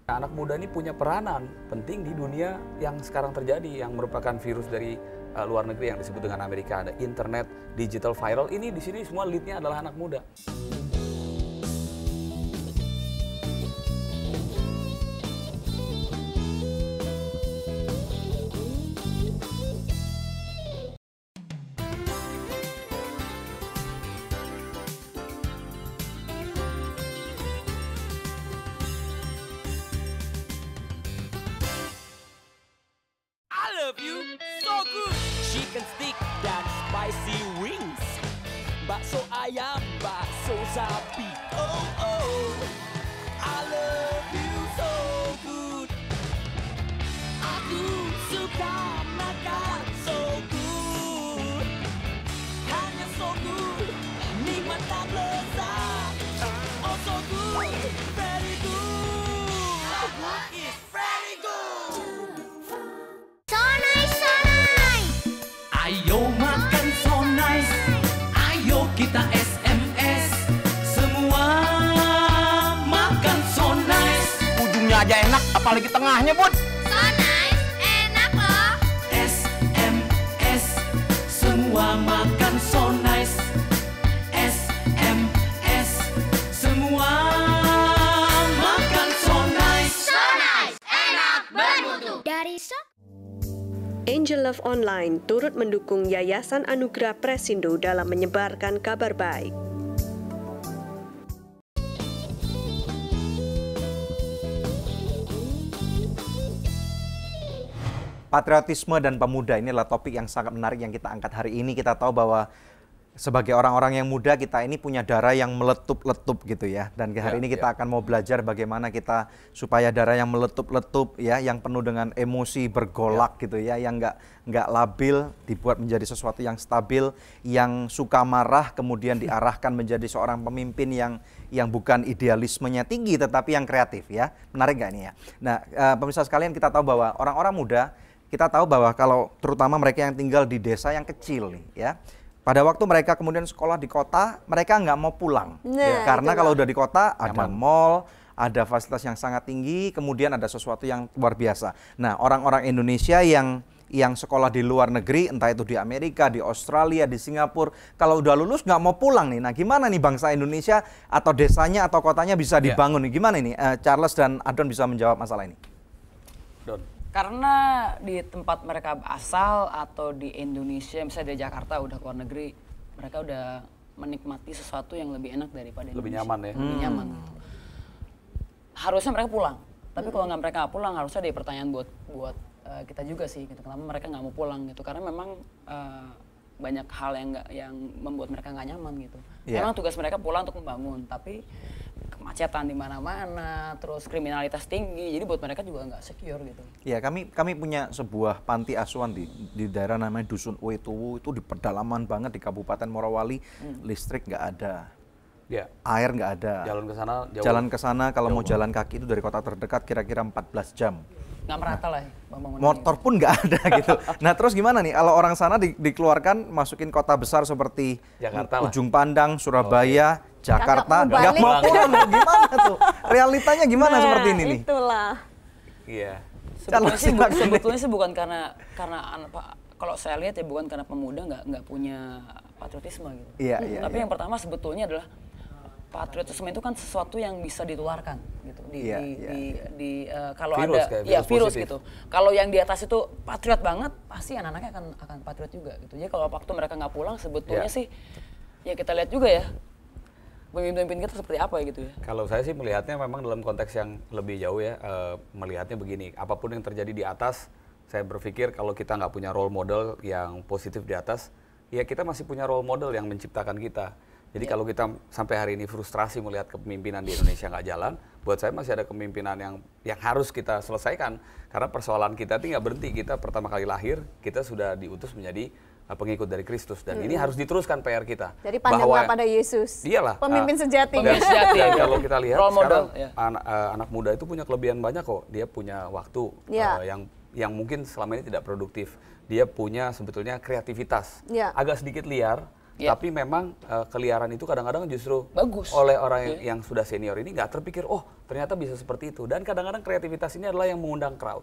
Anak muda ini punya peranan penting di dunia yang sekarang terjadi, yang merupakan virus dari luar negeri yang disebut dengan Amerika. Ada internet, digital viral, ini di sini semua leadnya adalah anak muda. Chicken stick dan spicy wings, bakso ayam, bakso sapi. Oh oh, I love you so good. Aku suka makan so good, hanya so good, nikmat dan lezat. Oh so good, very good. So good is very good. So nice, so nice. Ayo makan so nice, ayo kita SMS, semua makan so nice. Ujungnya aja enak, apalagi tengahnya, Bud. So nice, enak loh. SMS, semua makan so nice. SMS, semua makan so nice. So nice, enak bermutu. Dari Angel Love Online turut mendukung Yayasan Anugerah Presindo dalam menyebarkan kabar baik. Patriotisme dan pemuda, ini adalah topik yang sangat menarik yang kita angkat hari ini. Kita tahu bahwa sebagai orang-orang yang muda, kita ini punya darah yang meletup-letup gitu ya. Dan hari ini kita akan mau belajar bagaimana kita supaya darah yang meletup-letup ya, yang penuh dengan emosi bergolak gitu ya, yang nggak labil, dibuat menjadi sesuatu yang stabil, yang suka marah, kemudian diarahkan menjadi seorang pemimpin yang bukan idealismenya tinggi, tetapi yang kreatif ya. Menarik nggak ini ya? Nah, pemirsa sekalian, kita tahu bahwa orang-orang muda, kita tahu bahwa kalau terutama mereka yang tinggal di desa yang kecil nih ya, pada waktu mereka kemudian sekolah di kota, mereka nggak mau pulang. Karena kalau udah di kota, ada mall, ada fasilitas yang sangat tinggi, kemudian ada sesuatu yang luar biasa. Nah, orang-orang Indonesia yang sekolah di luar negeri, entah itu di Amerika, di Australia, di Singapura, kalau udah lulus nggak mau pulang nih. Nah, gimana nih bangsa Indonesia atau desanya atau kotanya bisa dibangun nih? Gimana ini? Charles dan Adon bisa menjawab masalah ini. Don. Karena di tempat mereka asal atau di Indonesia, misalnya di Jakarta udah keluar negeri, mereka udah menikmati sesuatu yang lebih enak daripada Indonesia. Lebih nyaman ya? Lebih nyaman. Harusnya mereka pulang, tapi kalau mereka nggak pulang, harusnya ada pertanyaan buat kita juga sih, gitu. Kenapa mereka nggak mau pulang gitu? Karena memang banyak hal yang membuat mereka nggak nyaman gitu. Memang tugas mereka pulang untuk membangun, tapi kemacetan di mana-mana, terus kriminalitas tinggi, jadi buat mereka juga nggak secure gitu. Ya, kami punya sebuah panti asuhan di daerah namanya Dusun Uetuwu, itu di pedalaman banget di Kabupaten Morowali, listrik nggak ada, air nggak ada. Jalan ke sana kalau mau jalan kaki itu dari kota terdekat kira-kira 14 jam. Nggak merata lah ya, motor pun nggak ada gitu. Nah, terus gimana nih kalau orang sana dikeluarkan masukin kota besar seperti Jakarta Ujung Pandang, Surabaya, Jakarta, nggak mau pulang, gimana tuh? Realitanya gimana seperti ini nih? Itulah. Iya. Sebetulnya sih bukan karena kalau saya lihat ya bukan karena pemuda nggak punya patriotisme gitu. Tapi yang pertama sebetulnya adalah patriotisme itu kan sesuatu yang bisa ditularkan gitu kalau virus, ada virus gitu. Kalau yang di atas itu patriot banget, pasti anak-anaknya akan patriot juga gitu. Jadi kalau waktu mereka nggak pulang, sebetulnya sih ya kita lihat juga ya pemimpin kita seperti apa gitu ya. Kalau saya sih melihatnya memang dalam konteks yang lebih jauh ya, melihatnya begini, apapun yang terjadi di atas, saya berpikir kalau kita nggak punya role model yang positif di atas, ya kita masih punya role model yang menciptakan kita. Jadi kalau kita sampai hari ini frustrasi melihat kepemimpinan di Indonesia nggak jalan, buat saya masih ada kepemimpinan yang harus kita selesaikan. Karena persoalan kita itu nggak berhenti. Kita pertama kali lahir, kita sudah diutus menjadi pengikut dari Kristus. Dan ini harus diteruskan PR kita. Jadi pandanglah pada Yesus. Iyalah. Pemimpin sejati. Dan kalau kita lihat sekarang anak muda itu punya kelebihan banyak kok. Dia punya waktu yang mungkin selama ini tidak produktif. Dia punya sebetulnya kreativitas. Agak sedikit liar. Tapi memang keliaran itu kadang-kadang justru bagus oleh orang yang sudah senior ini nggak terpikir, oh ternyata bisa seperti itu. Dan kadang-kadang kreativitas ini adalah yang mengundang crowd,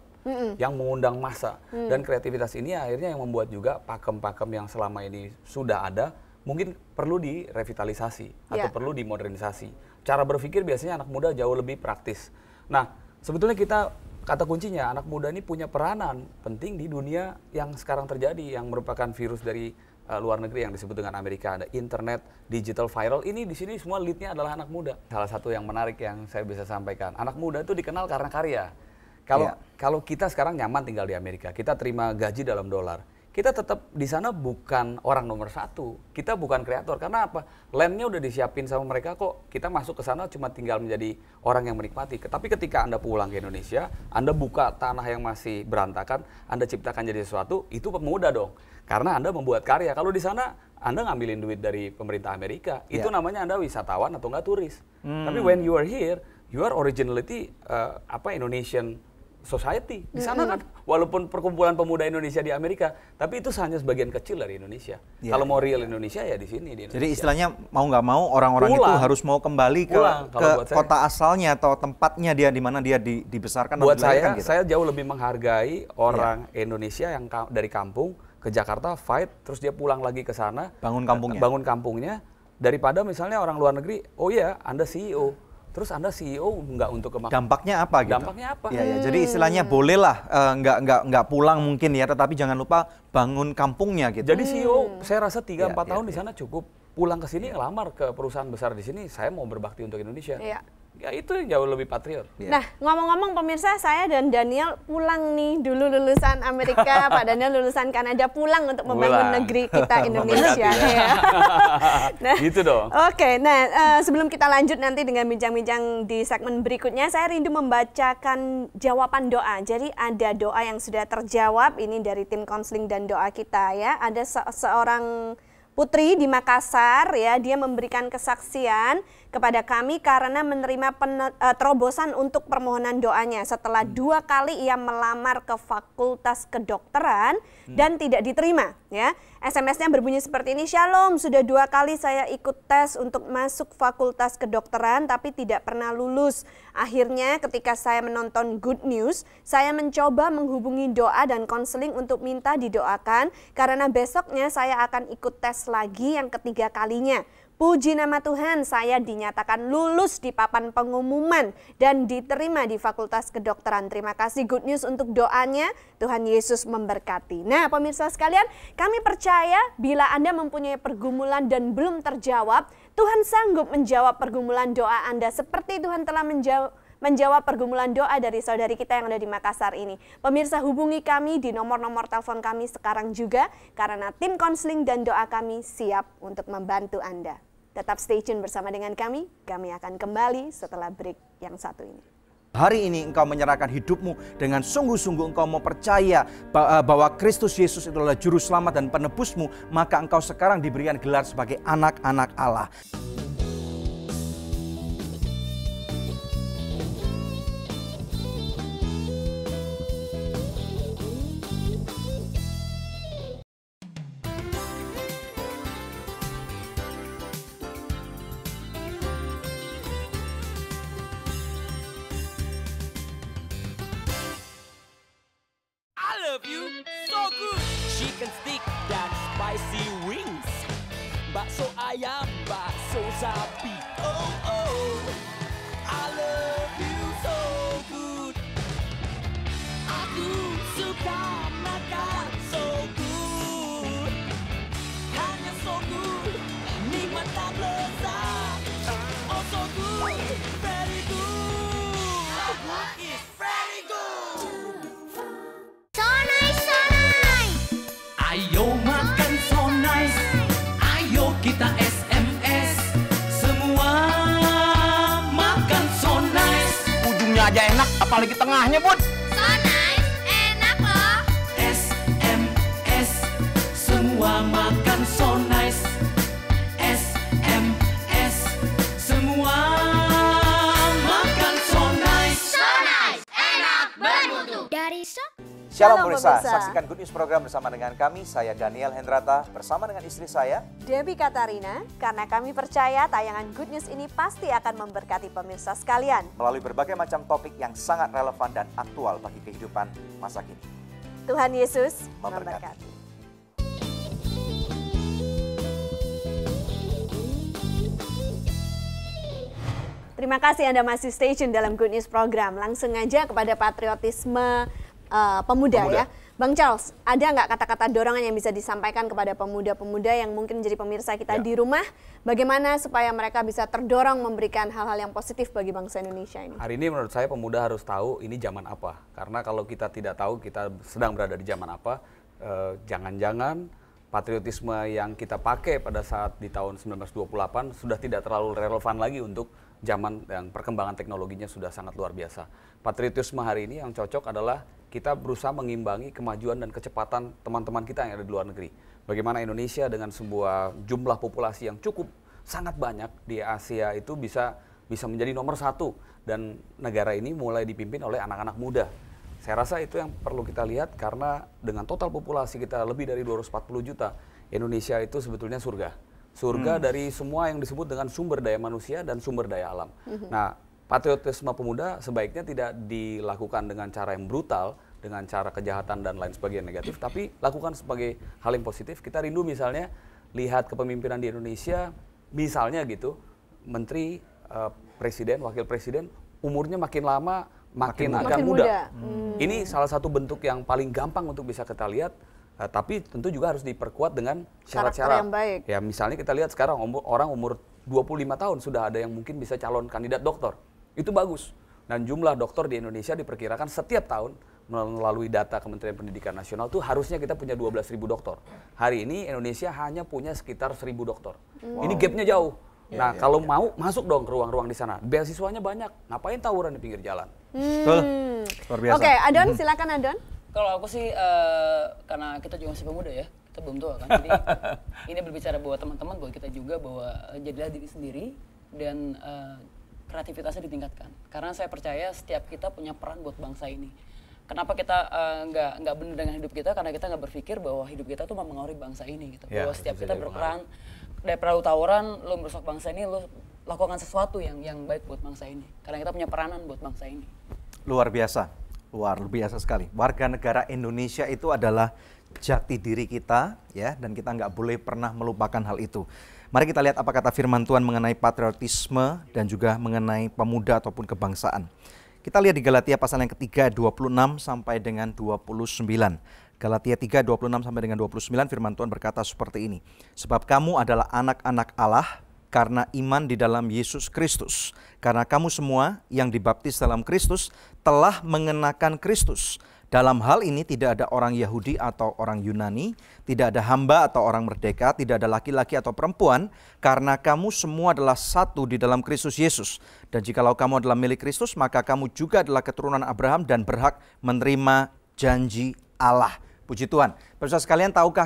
yang mengundang massa. Dan kreativitas ini akhirnya yang membuat juga pakem-pakem yang selama ini sudah ada, mungkin perlu direvitalisasi atau perlu dimodernisasi. Cara berpikir biasanya anak muda jauh lebih praktis. Nah, sebetulnya kata kuncinya, anak muda ini punya peranan penting di dunia yang sekarang terjadi, yang merupakan virus dari luar negeri yang disebut dengan Amerika. Ada internet, digital viral, ini di sini semua leadnya adalah anak muda. Salah satu yang menarik yang saya bisa sampaikan, anak muda itu dikenal karena karya. Kalau kita sekarang nyaman tinggal di Amerika, kita terima gaji dalam dolar, kita tetap di sana bukan orang nomor satu, kita bukan kreator. Karena apa? Landnya udah disiapin sama mereka kok, kita masuk ke sana cuma tinggal menjadi orang yang menikmati. Tapi ketika Anda pulang ke Indonesia, Anda buka tanah yang masih berantakan, Anda ciptakan jadi sesuatu, itu pemuda dong. Karena Anda membuat karya. Kalau di sana Anda ngambilin duit dari pemerintah Amerika, itu namanya Anda wisatawan atau enggak turis. Tapi when you are here, you are originality Indonesian society. Di sana kan walaupun perkumpulan pemuda Indonesia di Amerika, tapi itu hanya sebagian kecil dari Indonesia. Kalau mau real Indonesia ya di sini di Indonesia. Jadi istilahnya mau nggak mau orang-orang itu harus mau kembali ke kota asalnya atau tempatnya dia di mana dia dibesarkan. Buat saya jauh lebih menghargai orang Indonesia yang dari kampung ke Jakarta fight, terus dia pulang lagi ke sana bangun kampungnya daripada misalnya orang luar negeri, oh iya Anda CEO, terus Anda CEO nggak untuk kemakmuran. Dampaknya apa gitu? Dampaknya apa? Ya, jadi istilahnya bolehlah nggak pulang mungkin ya, tetapi jangan lupa bangun kampungnya gitu. Jadi CEO saya rasa 3-4 tahun di sana cukup, pulang ke sini ngelamar ke perusahaan besar di sini, saya mau berbakti untuk Indonesia. Ya itu yang jauh lebih patriot. Nah, ngomong-ngomong pemirsa, saya dan Daniel pulang nih dulu lulusan Amerika, Pak Daniel lulusan Kanada, pulang untuk membangun negeri kita Indonesia. Nah, gitu dong. Oke, nah sebelum kita lanjut nanti dengan bincang-bincang di segmen berikutnya, saya rindu membacakan jawaban doa. Jadi ada doa yang sudah terjawab, ini dari tim konseling dan doa kita ya. Ada seorang putri di Makassar ya, dia memberikan kesaksian kepada kami karena menerima terobosan untuk permohonan doanya setelah 2 kali ia melamar ke Fakultas Kedokteran dan tidak diterima ya. SMS-nya berbunyi seperti ini, Shalom, sudah 2 kali saya ikut tes untuk masuk Fakultas Kedokteran tapi tidak pernah lulus. Akhirnya ketika saya menonton Good News, saya mencoba menghubungi doa dan konseling untuk minta didoakan karena besoknya saya akan ikut tes lagi yang ketiga kalinya. Puji nama Tuhan, saya dinyatakan lulus di papan pengumuman dan diterima di Fakultas Kedokteran. Terima kasih Good News untuk doanya, Tuhan Yesus memberkati. Nah pemirsa sekalian, kami percaya bila Anda mempunyai pergumulan dan belum terjawab, Tuhan sanggup menjawab pergumulan doa Anda seperti Tuhan telah menjawab pergumulan doa dari saudari kita yang ada di Makassar ini. Pemirsa, hubungi kami di nomor-nomor telepon kami sekarang juga, karena tim konseling dan doa kami siap untuk membantu Anda. Tetap stay tune bersama dengan kami akan kembali setelah break yang satu ini. Hari ini engkau menyerahkan hidupmu dengan sungguh-sungguh engkau mau percaya bahwa Kristus Yesus itu adalah juru selamat dan penebusmu, maka engkau sekarang diberikan gelar sebagai anak-anak Allah. Chicken stick dan spicy wings, bakso ayam, bakso sapi. Oh oh, I love you so good. Aku suka makan so good, hanya so good, nikmat dan lezat. Oh so good, very good. So good is very good. So nice, so nice. Ayo makan so nice, ayo kita SMS. aja enak, apalagi tengahnya, Bud. So nice, enak loh. SMS, semua makan so nice. SMS, semua makan so nice. So nice, enak bermutu. Dari Shalom pemirsa, saksikan Good News program bersama dengan kami, saya Daniel Hendrata, bersama dengan istri saya, Debbie Katarina, karena kami percaya tayangan Good News ini pasti akan memberkati pemirsa sekalian. Melalui berbagai macam topik yang sangat relevan dan aktual bagi kehidupan masa kini. Tuhan Yesus memberkati. Terima kasih Anda masih stay tune dalam Good News program. Langsung aja kepada patriotisme pemuda ya. Bang Charles, ada nggak kata-kata dorongan yang bisa disampaikan kepada pemuda-pemuda yang mungkin menjadi pemirsa kita di rumah? Bagaimana supaya mereka bisa terdorong memberikan hal-hal yang positif bagi bangsa Indonesia ini? Hari ini menurut saya pemuda harus tahu ini zaman apa. Karena kalau kita tidak tahu kita sedang berada di zaman apa, jangan-jangan patriotisme yang kita pakai pada saat di tahun 1928 sudah tidak terlalu relevan lagi untuk zaman yang perkembangan teknologinya sudah sangat luar biasa. Patriotisme hari ini yang cocok adalah kita berusaha mengimbangi kemajuan dan kecepatan teman-teman kita yang ada di luar negeri. Bagaimana Indonesia dengan sebuah jumlah populasi yang cukup sangat banyak di Asia itu bisa menjadi nomor satu. Dan negara ini mulai dipimpin oleh anak-anak muda. Saya rasa itu yang perlu kita lihat karena dengan total populasi kita lebih dari 240 juta, Indonesia itu sebetulnya surga. Surga dari semua yang disebut dengan sumber daya manusia dan sumber daya alam. Nah, patriotisme pemuda sebaiknya tidak dilakukan dengan cara yang brutal, dengan cara kejahatan dan lain sebagainya negatif, tapi lakukan sebagai hal yang positif. Kita rindu misalnya lihat kepemimpinan di Indonesia, misalnya gitu, menteri, presiden, wakil presiden, umurnya makin lama makin agak muda. Ini salah satu bentuk yang paling gampang untuk bisa kita lihat. Tapi tentu juga harus diperkuat dengan syarat-syarat yang baik. Ya, misalnya kita lihat sekarang orang umur 25 tahun sudah ada yang mungkin bisa calon kandidat doktor. Itu bagus. Dan jumlah dokter di Indonesia diperkirakan setiap tahun melalui data Kementerian Pendidikan Nasional itu harusnya kita punya 12.000 dokter. Hari ini Indonesia hanya punya sekitar 1.000 dokter. Ini gapnya jauh. Nah, kalau mau masuk dong ke ruang-ruang di sana. Beasiswanya banyak. Ngapain tawuran di pinggir jalan? Luar biasa. Oke, Adon, silakan Adon. Kalau aku sih, karena kita juga masih pemuda ya, kita belum tua kan, jadi ini berbicara buat teman-teman, buat kita juga bahwa jadilah diri sendiri dan kreativitasnya ditingkatkan. Karena saya percaya setiap kita punya peran buat bangsa ini. Kenapa kita nggak benar dengan hidup kita? Karena kita nggak berpikir bahwa hidup kita tuh mempengaruhi bangsa ini gitu. Bahwa setiap kita berperan, daripada tawuran, lo merusak bangsa ini, lo lakukan sesuatu yang baik buat bangsa ini. Karena kita punya peranan buat bangsa ini. Luar biasa. Luar biasa sekali. Warga negara Indonesia itu adalah jati diri kita, ya, dan kita nggak boleh pernah melupakan hal itu. Mari kita lihat apa kata firman Tuhan mengenai patriotisme dan juga mengenai pemuda ataupun kebangsaan. Kita lihat di Galatia pasal yang ketiga 26 sampai dengan 29. Galatia 3, 26 sampai dengan 29 firman Tuhan berkata seperti ini. Sebab kamu adalah anak-anak Allah karena iman di dalam Yesus Kristus. Karena kamu semua yang dibaptis dalam Kristus telah mengenakan Kristus. Dalam hal ini tidak ada orang Yahudi atau orang Yunani, tidak ada hamba atau orang merdeka, tidak ada laki-laki atau perempuan, karena kamu semua adalah satu di dalam Kristus Yesus. Dan jikalau kamu adalah milik Kristus, maka kamu juga adalah keturunan Abraham dan berhak menerima janji Allah. Puji Tuhan. Pemirsa sekalian, tahukah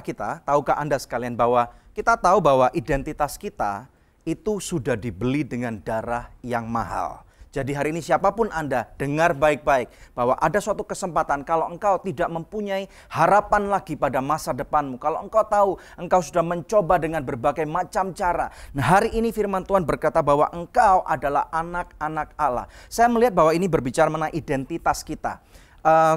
Anda sekalian bahwa kita tahu bahwa identitas kita itu sudah dibeli dengan darah yang mahal. Jadi hari ini siapapun Anda, dengar baik-baik bahwa ada suatu kesempatan kalau engkau tidak mempunyai harapan lagi pada masa depanmu. Kalau engkau tahu engkau sudah mencoba dengan berbagai macam cara. Nah, hari ini firman Tuhan berkata bahwa engkau adalah anak-anak Allah. Saya melihat bahwa ini berbicara mengenai identitas kita.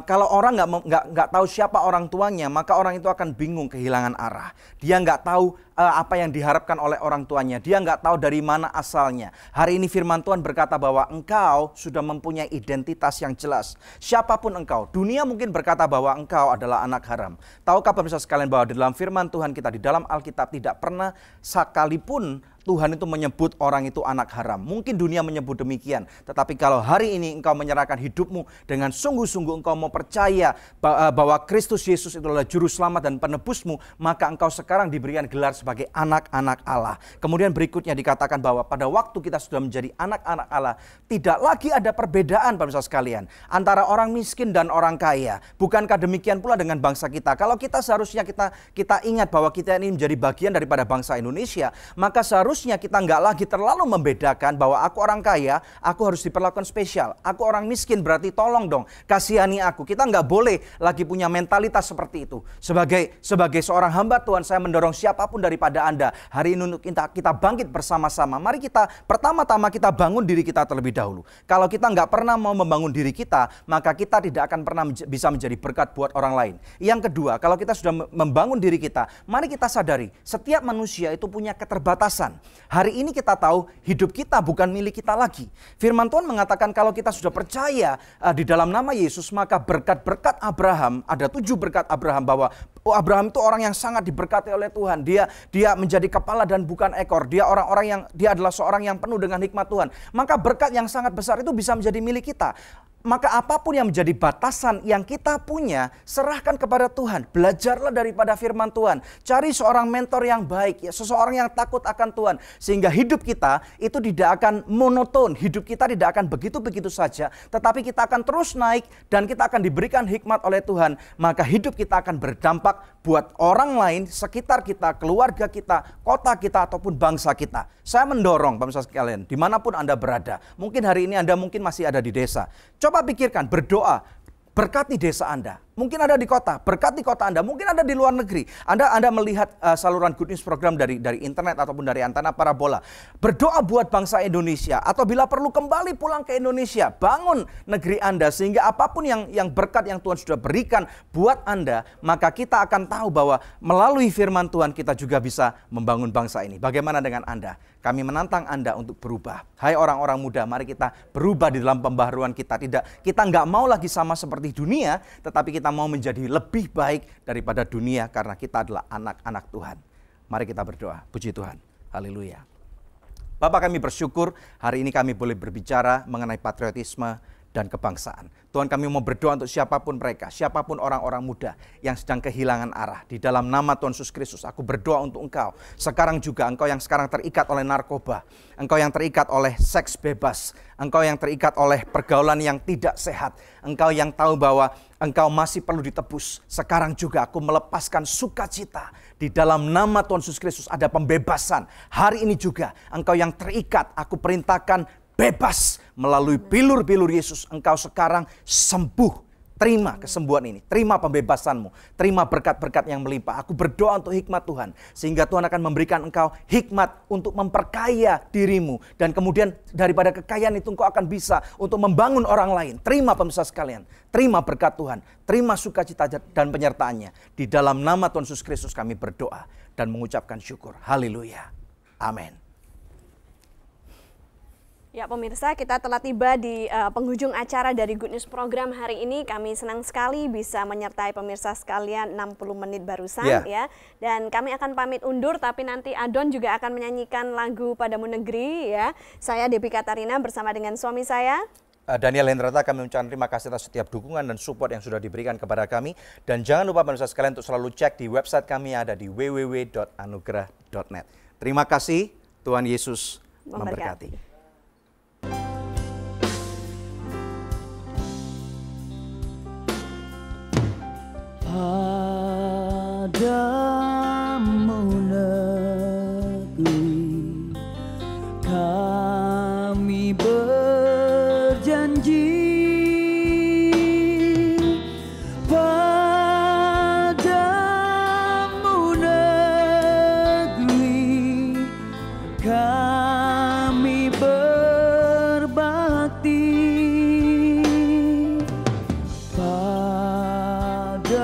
Kalau orang nggak tahu siapa orang tuanya, maka orang itu akan bingung, kehilangan arah. Dia nggak tahu apa yang diharapkan oleh orang tuanya. Dia nggak tahu dari mana asalnya. Hari ini firman Tuhan berkata bahwa engkau sudah mempunyai identitas yang jelas. Siapapun engkau, dunia mungkin berkata bahwa engkau adalah anak haram. Tahukah pemirsa sekalian bahwa di dalam firman Tuhan kita, di dalam Alkitab tidak pernah sekalipun Tuhan itu menyebut orang itu anak haram. Mungkin dunia menyebut demikian. Tetapi kalau hari ini engkau menyerahkan hidupmu dengan sungguh-sungguh engkau mau percaya bahwa Kristus Yesus itu adalah juru selamat dan penebusmu, maka engkau sekarang diberikan gelar sebagai anak-anak Allah. Kemudian berikutnya dikatakan bahwa pada waktu kita sudah menjadi anak-anak Allah, tidak lagi ada perbedaan pemirsa sekalian antara orang miskin dan orang kaya. Bukankah demikian pula dengan bangsa kita? Kalau kita seharusnya kita ingat bahwa kita ini menjadi bagian daripada bangsa Indonesia, maka seharusnya kita nggak lagi terlalu membedakan bahwa aku orang kaya, aku harus diperlakukan spesial. Aku orang miskin berarti tolong dong, kasihani aku. Kita nggak boleh lagi punya mentalitas seperti itu. Sebagai seorang hamba Tuhan, saya mendorong siapapun daripada Anda hari ini untuk kita bangkit bersama-sama. Mari kita pertama-tama kita bangun diri kita terlebih dahulu. Kalau kita nggak pernah mau membangun diri kita, maka kita tidak akan pernah bisa menjadi berkat buat orang lain. Yang kedua, kalau kita sudah membangun diri kita, mari kita sadari setiap manusia itu punya keterbatasan. Hari ini kita tahu hidup kita bukan milik kita lagi. Firman Tuhan mengatakan kalau kita sudah percaya di dalam nama Yesus, maka berkat-berkat Abraham, ada 7 berkat Abraham, bahwa Abraham itu orang yang sangat diberkati oleh Tuhan. Dia menjadi kepala dan bukan ekor. Dia adalah seorang yang penuh dengan hikmat Tuhan. Maka berkat yang sangat besar itu bisa menjadi milik kita. Maka apapun yang menjadi batasan yang kita punya, serahkan kepada Tuhan. Belajarlah daripada firman Tuhan. Cari seorang mentor yang baik, seseorang yang takut akan Tuhan. Sehingga hidup kita itu tidak akan monoton. Hidup kita tidak akan begitu-begitu saja. Tetapi kita akan terus naik dan kita akan diberikan hikmat oleh Tuhan. Maka hidup kita akan berdampak buat orang lain, sekitar kita, keluarga kita, kota kita, ataupun bangsa kita. Saya mendorong pemirsa sekalian, dimanapun Anda berada. Mungkin hari ini Anda mungkin masih ada di desa. Coba pikirkan, berdoa, berkati desa Anda. Mungkin ada di kota, berkati kota Anda. Mungkin ada di luar negeri. Anda melihat saluran Good News program dari internet ataupun dari antena parabola. Berdoa buat bangsa Indonesia. Atau bila perlu kembali pulang ke Indonesia. Bangun negeri Anda. Sehingga apapun yang berkat yang Tuhan sudah berikan buat Anda, maka kita akan tahu bahwa melalui firman Tuhan kita juga bisa membangun bangsa ini. Bagaimana dengan Anda? Kami menantang Anda untuk berubah. Hai orang-orang muda, mari kita berubah di dalam pembaharuan kita. Kita nggak mau lagi sama seperti dunia, tetapi kita mau menjadi lebih baik daripada dunia karena kita adalah anak-anak Tuhan. Mari kita berdoa. Puji Tuhan. Haleluya. Bapak, kami bersyukur hari ini kami boleh berbicara mengenai patriotisme dan kebangsaan. Tuhan, kami mau berdoa untuk siapapun mereka, siapapun orang-orang muda yang sedang kehilangan arah. Di dalam nama Tuhan Yesus Kristus, aku berdoa untuk engkau. Sekarang juga engkau yang sekarang terikat oleh narkoba, engkau yang terikat oleh seks bebas, engkau yang terikat oleh pergaulan yang tidak sehat, engkau yang tahu bahwa engkau masih perlu ditebus. Sekarang juga aku melepaskan sukacita. Di dalam nama Tuhan Yesus Kristus ada pembebasan. Hari ini juga engkau yang terikat, aku perintahkan bebas melalui bilur-bilur Yesus. Engkau sekarang sembuh. Terima kesembuhan ini, terima pembebasanmu, terima berkat-berkat yang melimpah. Aku berdoa untuk hikmat Tuhan, sehingga Tuhan akan memberikan engkau hikmat untuk memperkaya dirimu. Dan kemudian daripada kekayaan itu engkau akan bisa untuk membangun orang lain. Terima pemirsa sekalian, terima berkat Tuhan, terima sukacita dan penyertaannya. Di dalam nama Tuhan Yesus Kristus kami berdoa dan mengucapkan syukur. Haleluya. Amin. Ya pemirsa, kita telah tiba di penghujung acara dari Good News program hari ini. Kami senang sekali bisa menyertai pemirsa sekalian 60 menit barusan ya. Dan kami akan pamit undur, tapi nanti Adon juga akan menyanyikan lagu Padamu Negeri ya. Saya Debbie Katarina bersama dengan suami saya Daniel Hendrata. Kami mengucapkan terima kasih atas setiap dukungan dan support yang sudah diberikan kepada kami. Dan jangan lupa pemirsa sekalian untuk selalu cek di website kami yang ada di www.anugerah.net. Terima kasih, Tuhan Yesus memberkati. Padamu negeri kami berjanji, padamu negeri kami berbakti, padamu